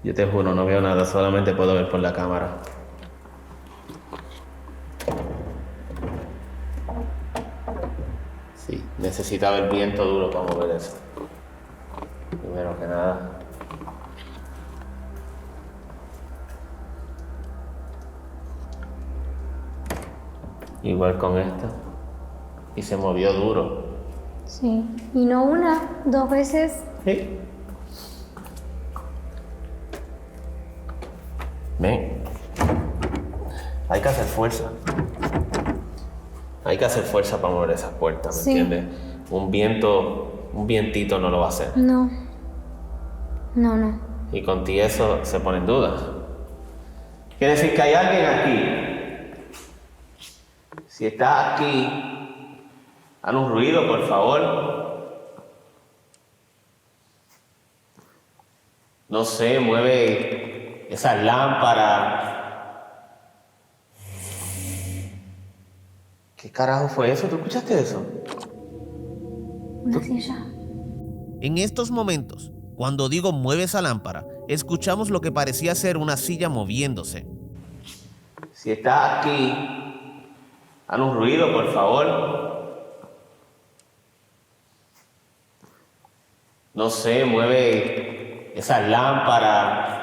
Yo te juro, no veo nada, solamente puedo ver por la cámara. Sí, necesitaba el viento duro para mover eso. Primero que nada. Igual con esta. Y se movió duro. Sí. Y no una, 2 veces. Sí. Ven. Hay que hacer fuerza. Hay que hacer fuerza para mover esas puertas, ¿me Sí. entiendes? Un vientito no lo va a hacer. No. No. Y con ti eso se pone en duda. Quiere decir que hay alguien aquí. Si estás aquí, haz un ruido, por favor. No sé, mueve esa lámpara. ¿Qué carajo fue eso? ¿Tú escuchaste eso? Una silla. En estos momentos, cuando digo mueve esa lámpara, escuchamos lo que parecía ser una silla moviéndose. Si estás aquí, haz un ruido, por favor. No sé, mueve esa lámpara.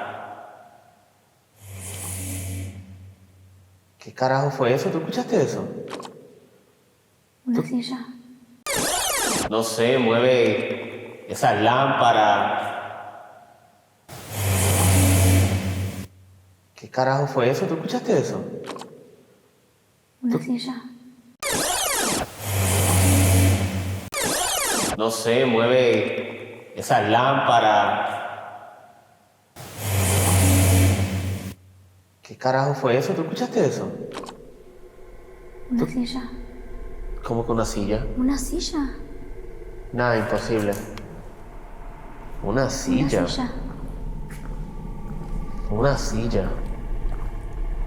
¿Qué carajo fue eso? ¿Tú escuchaste eso? Una silla. No sé, mueve esa lámpara. ¿Qué carajo fue eso? ¿Tú escuchaste eso? Una silla. No sé, mueve esa lámpara. ¿Qué carajo fue eso? ¿Tú escuchaste eso? Una silla. ¿Cómo que una silla? Una silla. Nada, imposible. Una silla. Una silla. Una silla.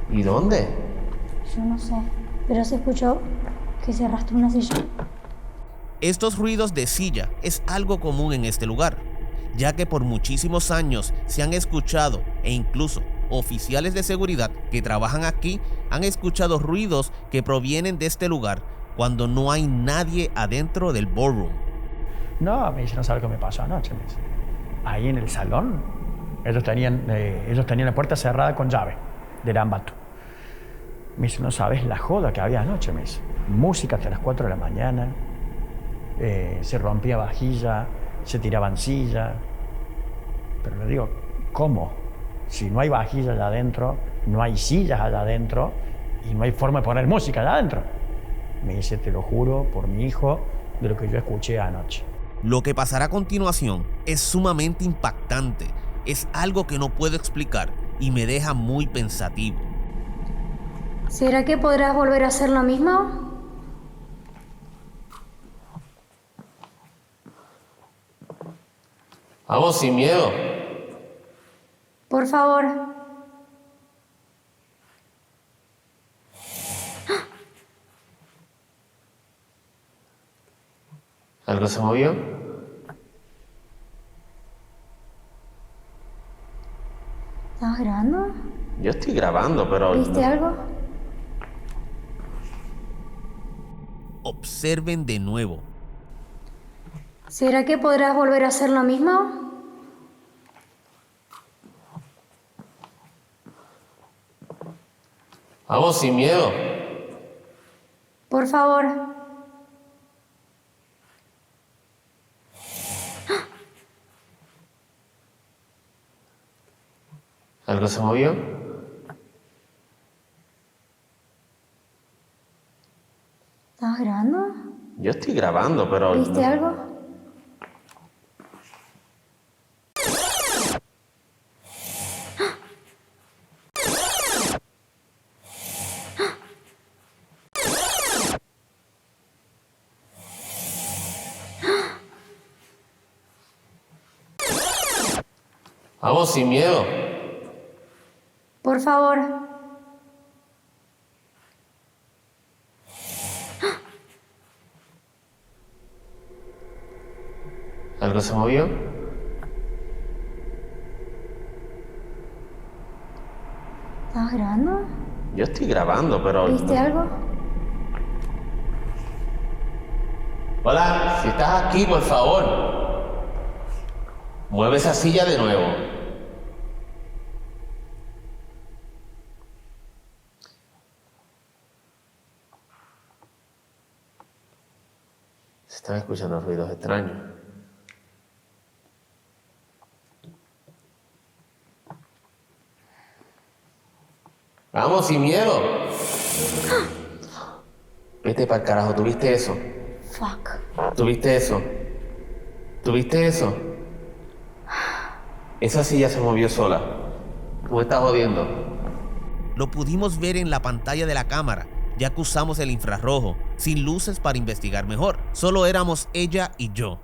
¿Y dónde? Yo no sé. Pero se escuchó que se arrastró una silla. Estos ruidos de silla es algo común en este lugar, ya que por muchísimos años se han escuchado e incluso oficiales de seguridad que trabajan aquí han escuchado ruidos que provienen de este lugar cuando no hay nadie adentro del ballroom. No, me dice, no sabes lo que me pasó anoche. Me dice. Ahí en el salón, ellos tenían la puerta cerrada con llave del ámbato. Me dice, no sabes la joda que había anoche. Me dice, música hasta las 4 de la mañana, se rompía vajilla, se tiraban sillas. Pero le digo, ¿cómo? Si no hay vajilla allá adentro, no hay sillas allá adentro y no hay forma de poner música allá adentro. Me dice, te lo juro por mi hijo, de lo que yo escuché anoche. Lo que pasará a continuación es sumamente impactante, es algo que no puedo explicar y me deja muy pensativo. ¿Será que podrás volver a hacer lo mismo? Vamos, sin miedo. Por favor. ¿Algo se movió? ¿Estás grabando? Yo estoy grabando, pero... ¿Viste algo? Observen de nuevo. ¿Será que podrás volver a hacer lo mismo? Vamos, sin miedo. Por favor. ¿Algo se movió? ¿Estás grabando? Yo estoy grabando, pero... ¿Viste algo? Vamos, sin miedo. Por favor. ¿Algo se movió? ¿Estás grabando? Yo estoy grabando, pero... ¿Viste algo? Hola, si estás aquí, por favor, mueve esa silla de nuevo. Se están escuchando ruidos extraños. Vamos, sin miedo. Vete para el carajo, ¿tuviste eso? Fuck. ¿Tuviste eso? ¿Tuviste eso? Esa silla se movió sola. ¿Tú me estás jodiendo? Lo pudimos ver en la pantalla de la cámara, ya que usamos el infrarrojo, sin luces para investigar mejor. Solo éramos ella y yo.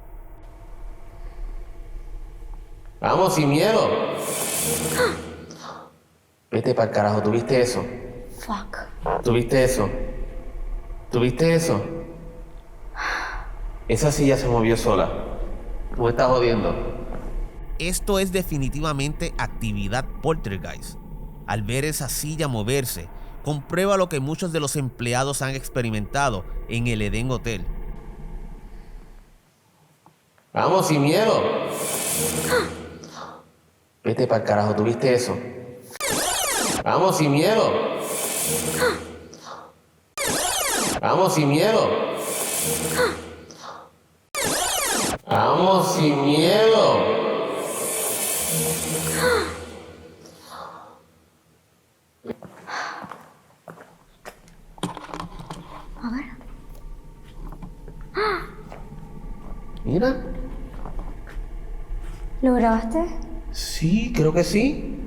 Vamos, sin miedo. Vete para el carajo, ¿tuviste eso? Fuck. ¿Tuviste eso? ¿Tuviste eso? Esa silla se movió sola. ¿Tú me estás jodiendo? Esto es definitivamente actividad poltergeist. Al ver esa silla moverse, comprueba lo que muchos de los empleados han experimentado en el Eden Hotel. Vamos, sin miedo. Vete para el carajo, ¿tuviste eso? Vamos, sin miedo. Vamos, sin miedo. Vamos, sin miedo. A ver. Mira. ¿Lo grabaste? Sí, creo que sí.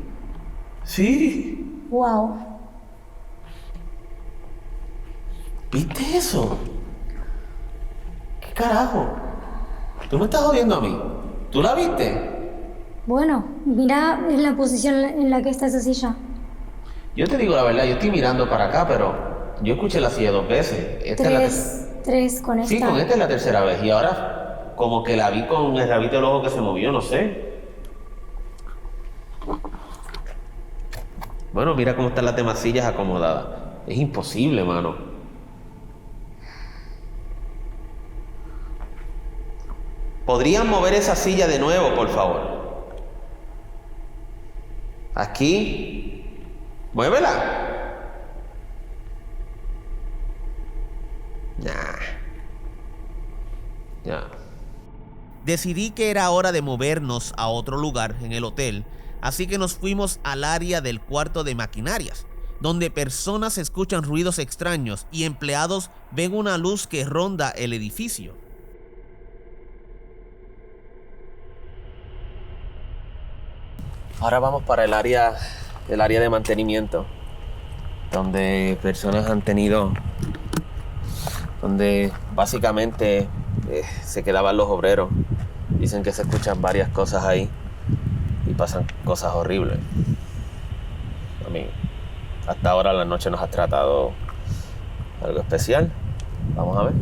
Sí. Wow. ¿Viste eso? ¿Qué carajo? ¿Tú me estás jodiendo a mí? ¿Tú la viste? Bueno, mira en la posición en la que está esa silla. Yo te digo la verdad, yo estoy mirando para acá, pero yo escuché la silla 2 veces. Esta es la que... 3 con esta. Sí, con esta es la tercera vez. Y ahora como que la vi con el rabito del ojo que se movió, no sé. Bueno, mira cómo están las demás sillas acomodadas. Es imposible, mano. ¿Podrían mover esa silla de nuevo, por favor? Aquí. Muévela. Nah. Ya. Decidí que era hora de movernos a otro lugar en el hotel, así que nos fuimos al área del cuarto de maquinarias, donde personas escuchan ruidos extraños y empleados ven una luz que ronda el edificio. Ahora vamos para el área de mantenimiento, donde personas han tenido, donde básicamente se quedaban los obreros. Dicen que se escuchan varias cosas ahí y pasan cosas horribles. A mí, hasta ahora la noche nos ha tratado algo especial. Vamos a ver.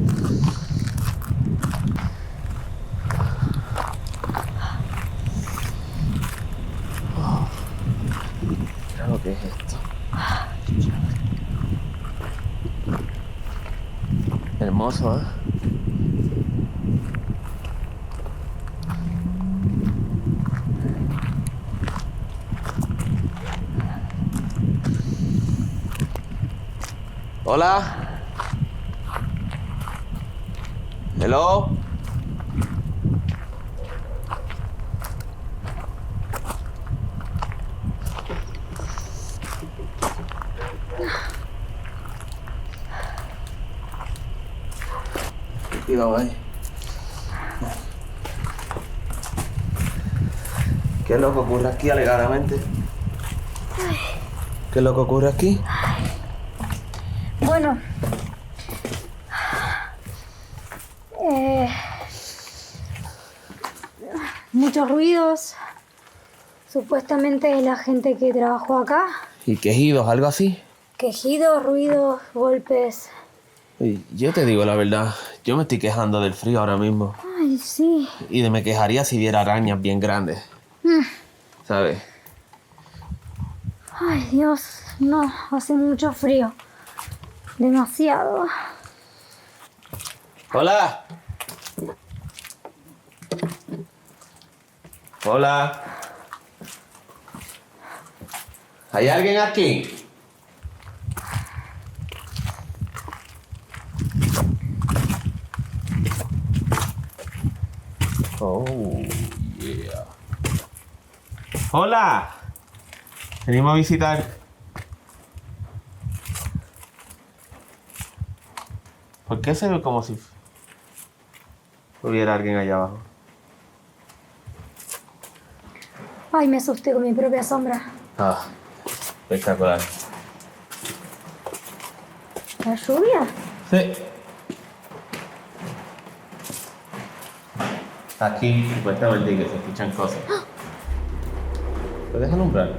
Mira lo que es esto. Hermoso, ¿eh? Hola. Hello. Cuidado ahí. ¿Qué es lo que ocurre aquí alegadamente? ¿Qué es lo que ocurre aquí? Bueno, muchos ruidos. Supuestamente la gente que trabajó acá. ¿Y quejidos, algo así? Quejidos, ruidos, golpes. Y yo te digo la verdad, yo me estoy quejando del frío ahora mismo. Ay, sí. Y me quejaría si viera arañas bien grandes. ¿Sabes? Ay, Dios. No, hace mucho frío. Demasiado. Hola. Hola. ¿Hay alguien aquí? Oh, yeah. Hola. Venimos a visitar. ¿Por qué se ve como si hubiera alguien allá abajo? Ay, me asusté con mi propia sombra. Ah, espectacular. ¿La lluvia? Sí. Aquí supuestamente que se escuchan cosas. ¿Puedes alumbrar?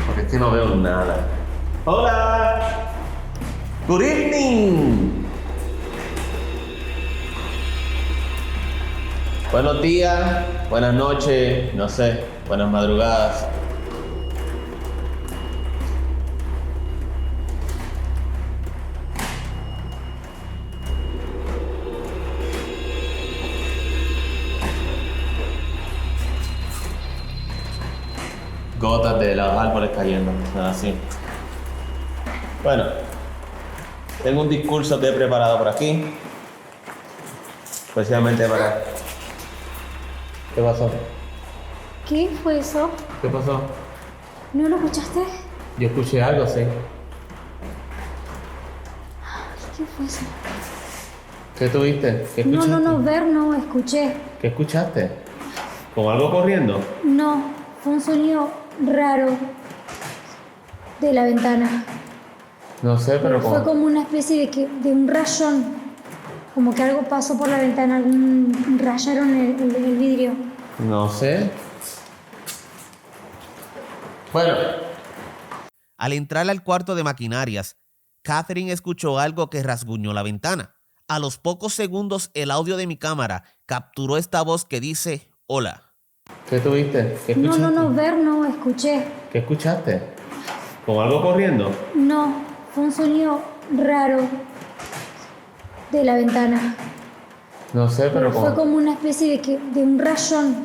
Porque es que no veo nada. ¡Hola! ¡Good evening! Buenos días, buenas noches, no sé, buenas madrugadas. Gotas de los árboles cayendo, así. Bueno, tengo un discurso que he preparado por aquí, especialmente para... ¿Qué pasó? ¿Qué fue eso? ¿Qué pasó? ¿No lo escuchaste? Yo escuché algo, sí. ¿Qué fue eso? ¿Qué tuviste? ¿Qué No, escuchaste? ver, no, escuché. ¿Qué escuchaste? ¿Como algo corriendo? No, fue un sonido raro de la ventana. No sé, pero Fue como una especie de un rayón. Como que algo pasó por la ventana, rayaron el vidrio. No sé. Bueno. Al entrar al cuarto de maquinarias, Catherine escuchó algo que rasguñó la ventana. A los pocos segundos, el audio de mi cámara capturó esta voz que dice, hola. ¿Qué tuviste? ¿Qué No, escuchaste? ver no, escuché. ¿Qué escuchaste? ¿Como algo corriendo? No, fue un sonido raro de la ventana. No sé, pero Fue como una especie de un rayón.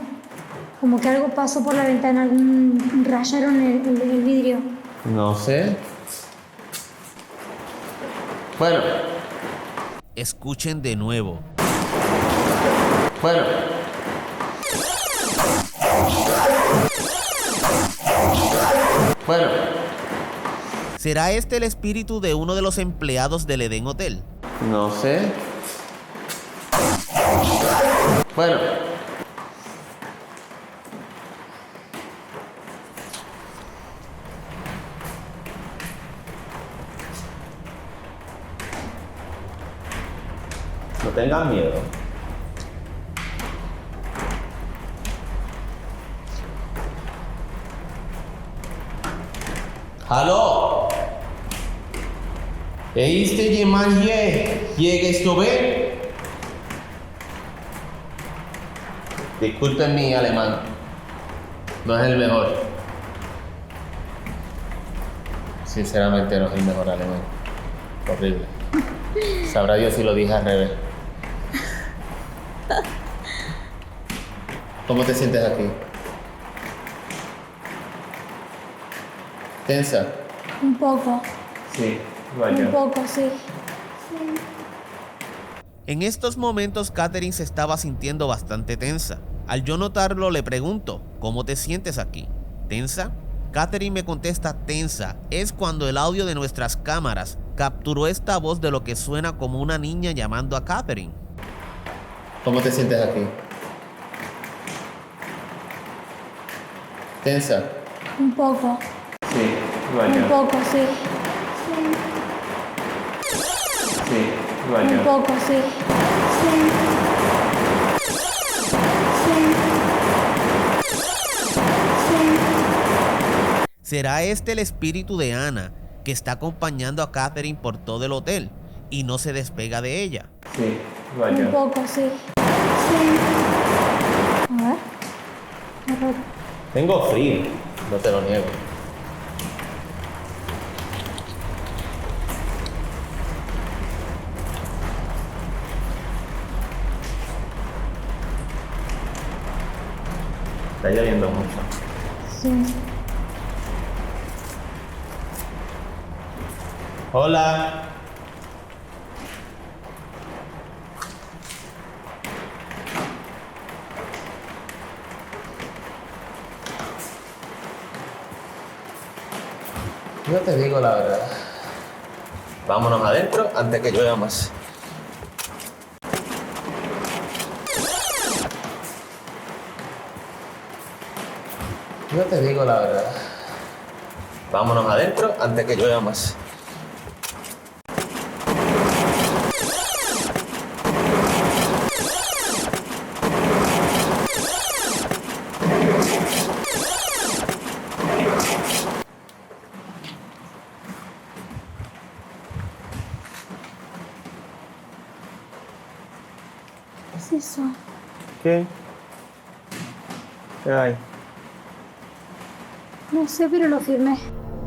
Como que algo pasó por la ventana, rayaron el vidrio. No sé. Bueno. Escuchen de nuevo. Bueno. Bueno. ¿Será este el espíritu de uno de los empleados del Eden Hotel? No sé. Bueno. No tengas miedo. Hallo? Ist jemand hier gestorben? Disculpen mi alemán. No es el mejor. Sinceramente no es el mejor alemán. Horrible. Sabrá Dios si lo dije al revés. ¿Cómo te sientes aquí? ¿Tensa? Un poco, Sí, un poco, sí. En estos momentos, Catherine se estaba sintiendo bastante tensa. Al yo notarlo, le pregunto, ¿cómo te sientes aquí? ¿Tensa? Catherine me contesta, tensa. Es cuando el audio de nuestras cámaras capturó esta voz de lo que suena como una niña llamando a Catherine. ¿Cómo te sientes aquí? ¿Tensa? Un poco, Sí, un poco, sí. Sí, Un poco, sí. ¿Será este el espíritu de Ana que está acompañando a Catherine por todo el hotel y no se despega de ella? Sí, Un poco, sí. A ver. Qué raro. Tengo frío, no te lo niego. Está lloviendo mucho. Sí. Hola. Yo te digo la verdad. Vámonos adentro antes que llueva más. Yo te digo la verdad. Vámonos adentro antes que llueva más. ¿Qué es eso? ¿Qué? ¿Qué hay? No sé, pero lo firmé.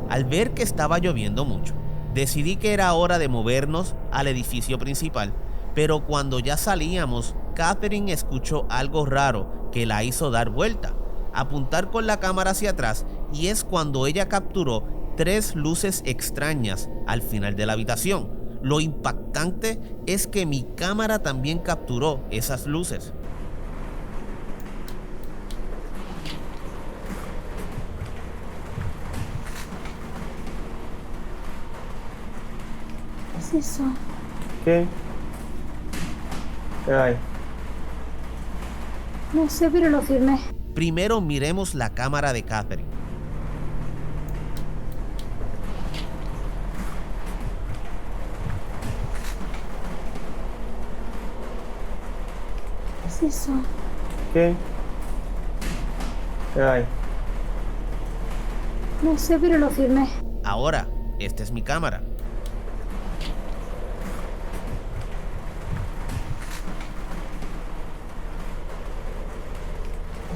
Al ver que estaba lloviendo mucho, decidí que era hora de movernos al edificio principal, pero cuando ya salíamos, Catherine escuchó algo raro que la hizo dar vuelta, apuntar con la cámara hacia atrás, y es cuando ella capturó 3 luces extrañas al final de la habitación. Lo impactante es que mi cámara también capturó esas luces. ¿Qué es eso? ¿Qué? ¿Qué hay? No sé, pero lo firmé. Primero miremos la cámara de Catherine. ¿Qué es eso? ¿Qué? ¿Qué hay? No sé, pero lo firmé. Ahora, esta es mi cámara.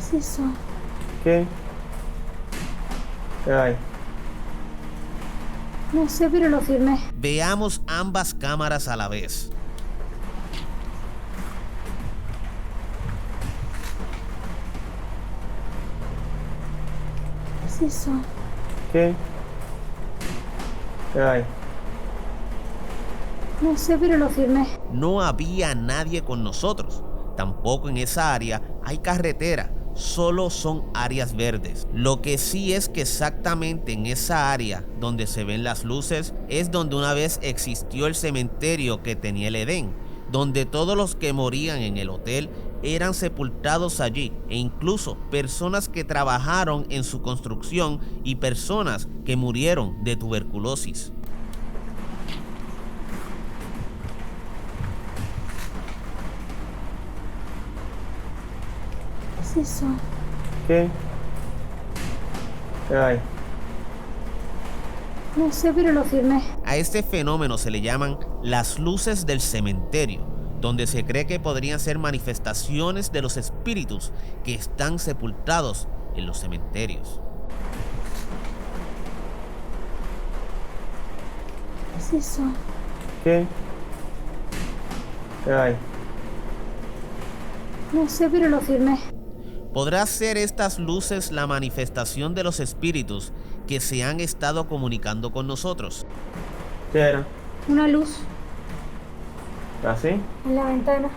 ¿Qué es eso? ¿Qué? ¿Qué hay? No sé, pero lo firmé. Veamos ambas cámaras a la vez. ¿Qué es eso? ¿Qué? ¿Qué hay? No sé, pero lo firmé. No había nadie con nosotros. Tampoco en esa área hay carretera. Solo son áreas verdes. Lo que sí es que exactamente en esa área donde se ven las luces es donde una vez existió el cementerio que tenía el Edén, donde todos los que morían en el hotel eran sepultados allí, e incluso personas que trabajaron en su construcción y personas que murieron de tuberculosis. ¿Qué es eso? ¿Qué? ¿Qué hay? No sé, pero lo firmé. A este fenómeno se le llaman las luces del cementerio, donde se cree que podrían ser manifestaciones de los espíritus que están sepultados en los cementerios. ¿Qué es eso? ¿Qué? ¿Qué hay? No sé, pero lo firmé. ¿Podrá ser estas luces la manifestación de los espíritus que se han estado comunicando con nosotros? ¿Qué era? Una luz ¿Así? en la ventana.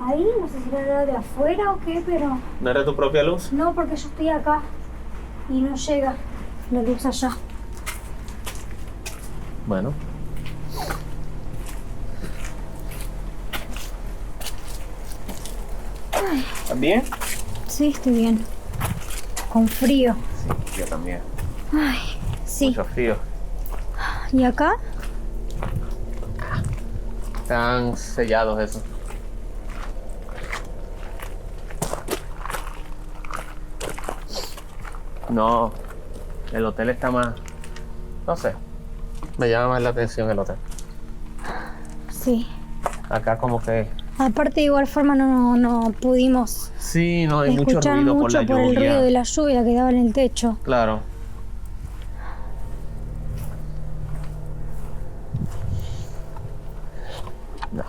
Ahí, no sé si era de afuera o qué, pero... ¿No era tu propia luz? No, porque yo estoy acá y no llega la luz allá. Bueno. ¿Estás bien? Sí, estoy bien. Con frío. Sí, yo también. Ay, sí. Mucho frío. ¿Y acá? Están sellados esos. No, el hotel está más... No sé. Me llama más la atención el hotel. Sí. Acá como que... Aparte, de igual forma, no pudimos Sí, no hay mucho escuchar ruido por mucho la por el ruido lluvia. de la lluvia que daba en el techo. Claro. No.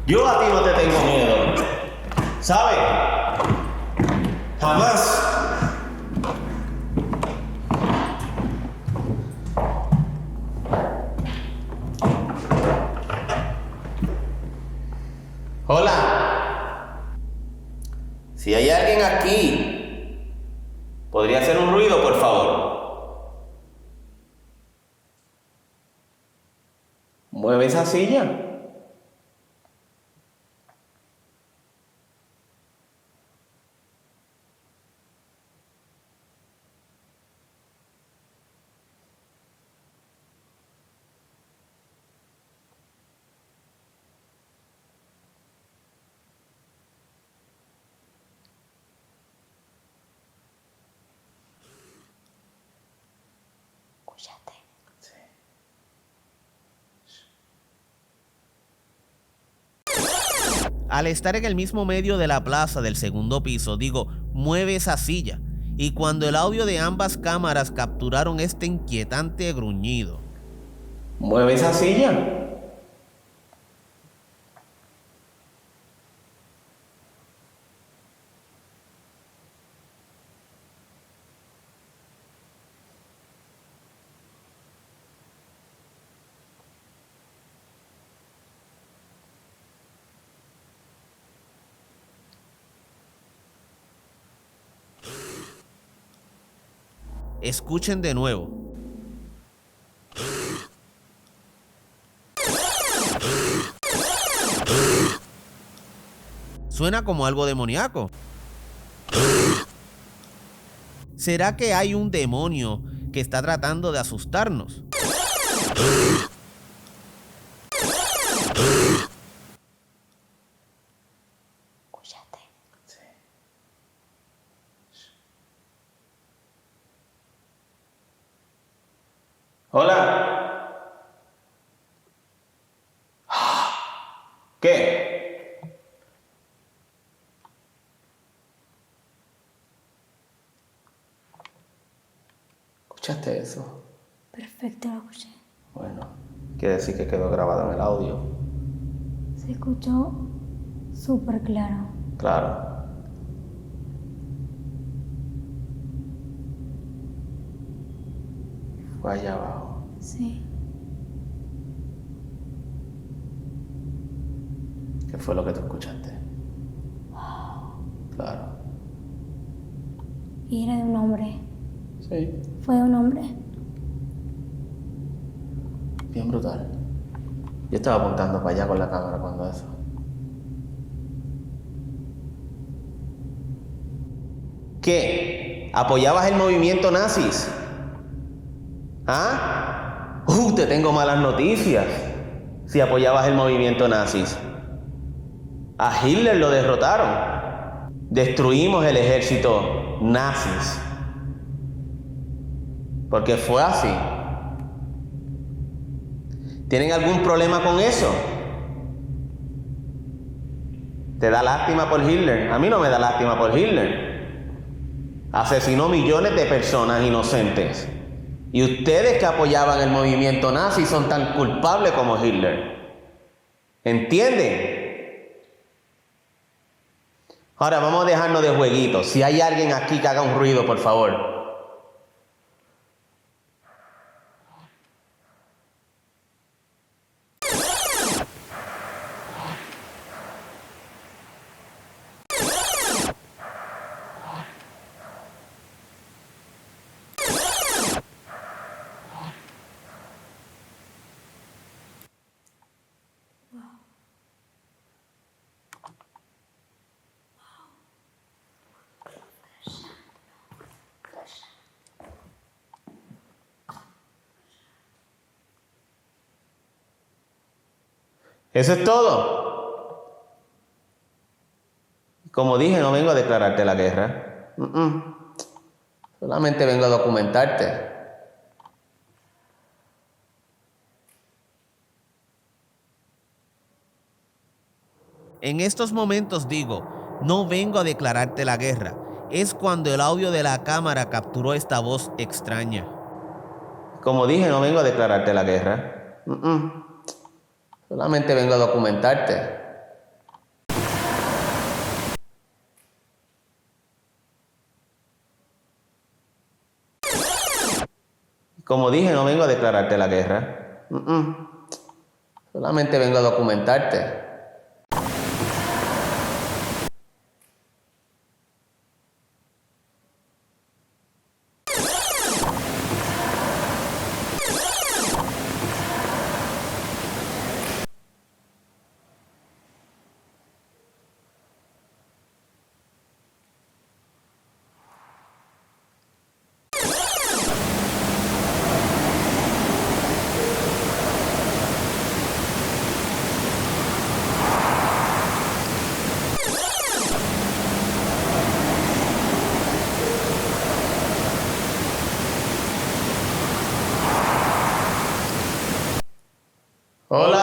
Yo a ti no te tengo miedo, ¿sabes? Jamás. Hola. Si hay alguien aquí, ¿podría hacer un ruido, por favor? ¿Mueve esa silla? Escúchate. Al estar en el mismo medio de la plaza del segundo piso, digo, mueve esa silla. Y cuando el audio de ambas cámaras capturaron este inquietante gruñido, ¿Mueve esa silla? escuchen de nuevo. Suena como algo demoníaco. ¿Será que hay un demonio que está tratando de asustarnos? Escúchate. Hola. ¿Qué? ¿Escuchaste eso? Perfecto, lo escuché. Bueno, quiere decir que quedó grabado en el audio. Se escuchó súper claro. Claro. Fue allá abajo. Sí. ¿Qué fue lo que tú escuchaste? Claro. Y era de un hombre. Sí. Fue de un hombre. Bien brutal. Yo estaba apuntando para allá con la cámara cuando eso. ¿Qué? ¿Apoyabas el movimiento nazis? ¿Ah? Te tengo malas noticias. Si apoyabas el movimiento nazis. A Hitler lo derrotaron. Destruimos el ejército nazis. Porque fue así. ¿Tienen algún problema con eso? ¿Te da lástima por Hitler? A mí no me da lástima por Hitler. Asesinó millones de personas inocentes. Y ustedes que apoyaban el movimiento nazi son tan culpables como Hitler. ¿Entienden? Ahora vamos a dejarnos de jueguitos. Si hay alguien aquí que haga un ruido, por favor. Eso es todo. Como dije, no vengo a declararte la guerra. Solamente vengo a documentarte. En estos momentos digo, no vengo a declararte la guerra. Es cuando el audio de la cámara capturó esta voz extraña. Como dije, no vengo a declararte la guerra. Solamente vengo a documentarte. Como dije, no vengo a declararte la guerra. Solamente vengo a documentarte. Hola.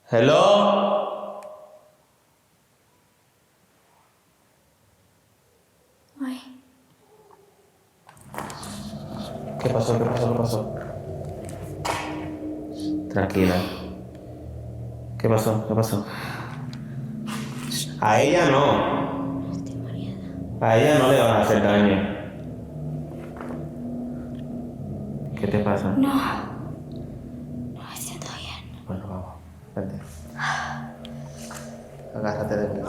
Hello. Ay, ¿Qué pasó? ¿Qué pasó? ¿Qué pasó? Tranquila. ¿Qué pasó? ¿Qué pasó? A ella no. A ella no le van a hacer daño. ¿Qué te pasa? no. No me siento bien. Bueno, vamos. Vente. Agárrate de mí.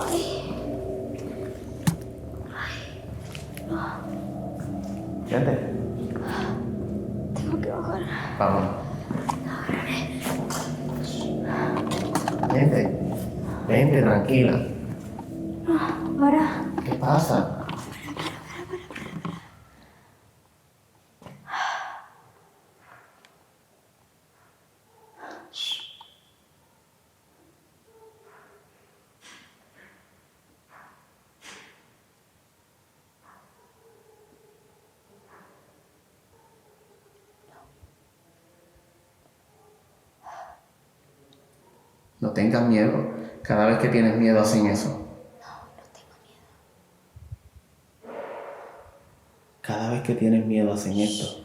Vente. Tengo que bajar. Vamos. Vente. Vente, tranquila. Ahora. ¿Qué pasa? No tengas miedo. Cada vez que tienes miedo hacen eso. No tengo miedo. Cada vez que tienes miedo hacen esto.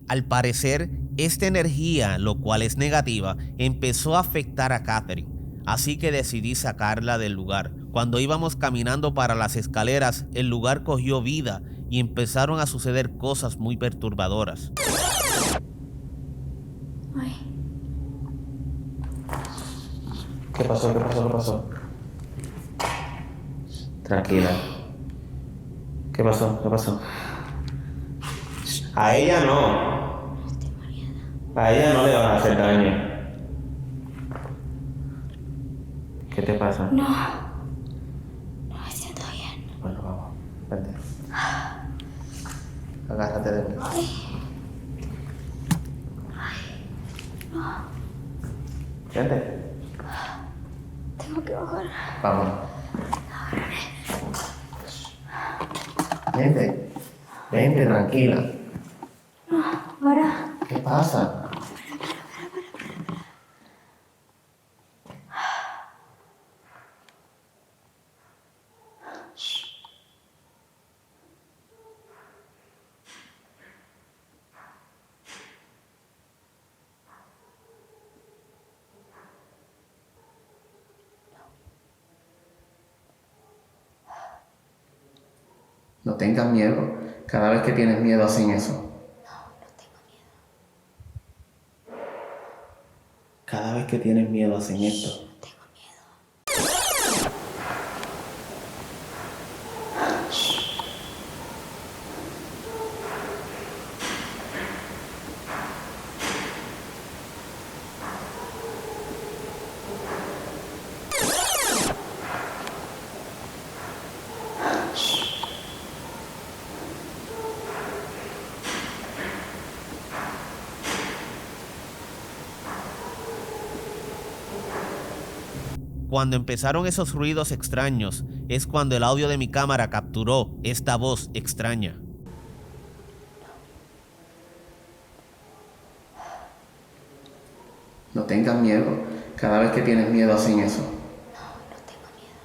Al parecer, esta energía, lo cual es negativa, empezó a afectar a Catherine, así que decidí sacarla del lugar. Cuando íbamos caminando para las escaleras, el lugar cogió vida y empezaron a suceder cosas muy perturbadoras. Ay, ¿Qué pasó? ¿Qué pasó? ¿Qué pasó? Tranquila. ¿Qué pasó? ¿Qué pasó? A ella no. A ella no le van a hacer daño. ¿Qué te pasa? no me siento bien. Bueno, vamos. Vente. Agárrate de mí. Vente. Tengo que bajar. Vamos. Vente. Vente, tranquila. Ahora, ¿Qué pasa? No tengas miedo. Cada vez que tienes miedo hacen eso. no tengo miedo. Cada vez que tienes miedo hacen esto. Tengo miedo. Cuando empezaron esos ruidos extraños, es cuando el audio de mi cámara capturó esta voz extraña. No tengas miedo. Cada vez que tienes miedo hacen eso. No tengo miedo.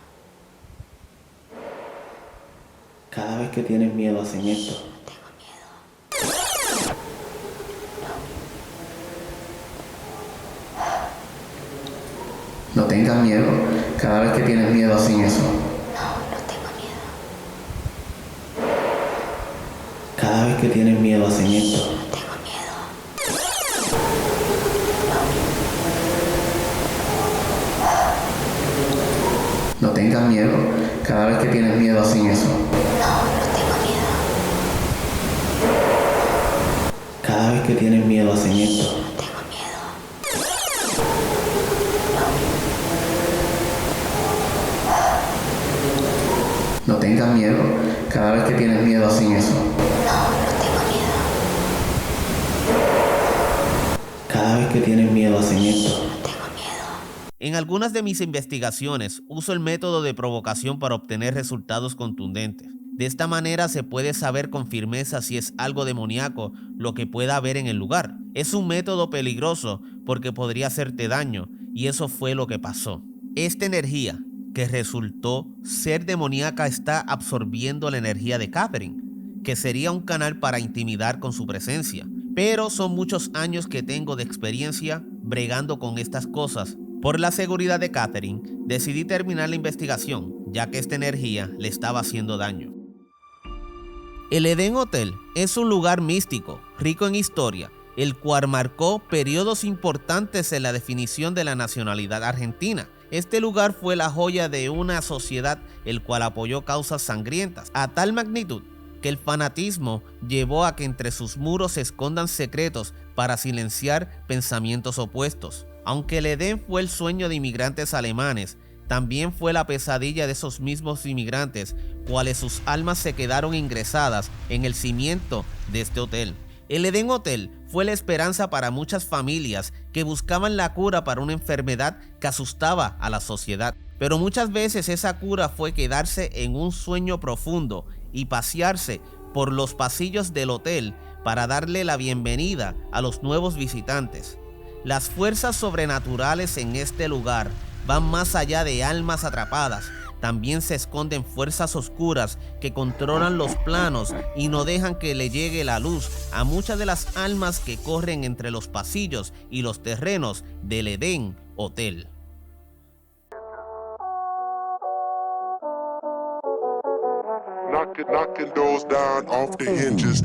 Cada vez que tienes miedo hacen esto. Tengo miedo. No tengas miedo. Cada vez que tienes miedo hacen eso. No tengo miedo. Cada vez que tienes miedo hacen esto. Tengo miedo. No tengas miedo. Cada vez que tienes miedo hacen eso. No tengo miedo. Cada vez que tienes miedo hacen esto. Tengo miedo. No tengas miedo. Cada vez que tienes miedo hacen eso. No tengo miedo. Cada vez que tienes miedo hacen esto. Tengo miedo. En algunas de mis investigaciones uso el método de provocación para obtener resultados contundentes. De esta manera se puede saber con firmeza si es algo demoníaco lo que pueda haber en el lugar. Es un método peligroso porque podría hacerte daño, y eso fue lo que pasó. Esta energía que resultó ser demoníaca está absorbiendo la energía de Catherine, que sería un canal para intimidar con su presencia. Pero son muchos años que tengo de experiencia bregando con estas cosas. Por la seguridad de Catherine, decidí terminar la investigación, ya que esta energía le estaba haciendo daño. El Eden Hotel es un lugar místico, rico en historia, el cual marcó periodos importantes en la definición de la nacionalidad argentina. Este lugar fue la joya de una sociedad el cual apoyó causas sangrientas a tal magnitud que el fanatismo llevó a que entre sus muros se escondan secretos para silenciar pensamientos opuestos. Aunque el Edén fue el sueño de inmigrantes alemanes, también fue la pesadilla de esos mismos inmigrantes, cuales sus almas se quedaron ingresadas en el cimiento de este hotel. El Eden Hotel fue la esperanza para muchas familias que buscaban la cura para una enfermedad que asustaba a la sociedad. Pero muchas veces esa cura fue quedarse en un sueño profundo y pasearse por los pasillos del hotel para darle la bienvenida a los nuevos visitantes. Las fuerzas sobrenaturales en este lugar van más allá de almas atrapadas. También se esconden fuerzas oscuras que controlan los planos y no dejan que le llegue la luz a muchas de las almas que corren entre los pasillos y los terrenos del Edén Hotel. Knocking doors down off the hinges.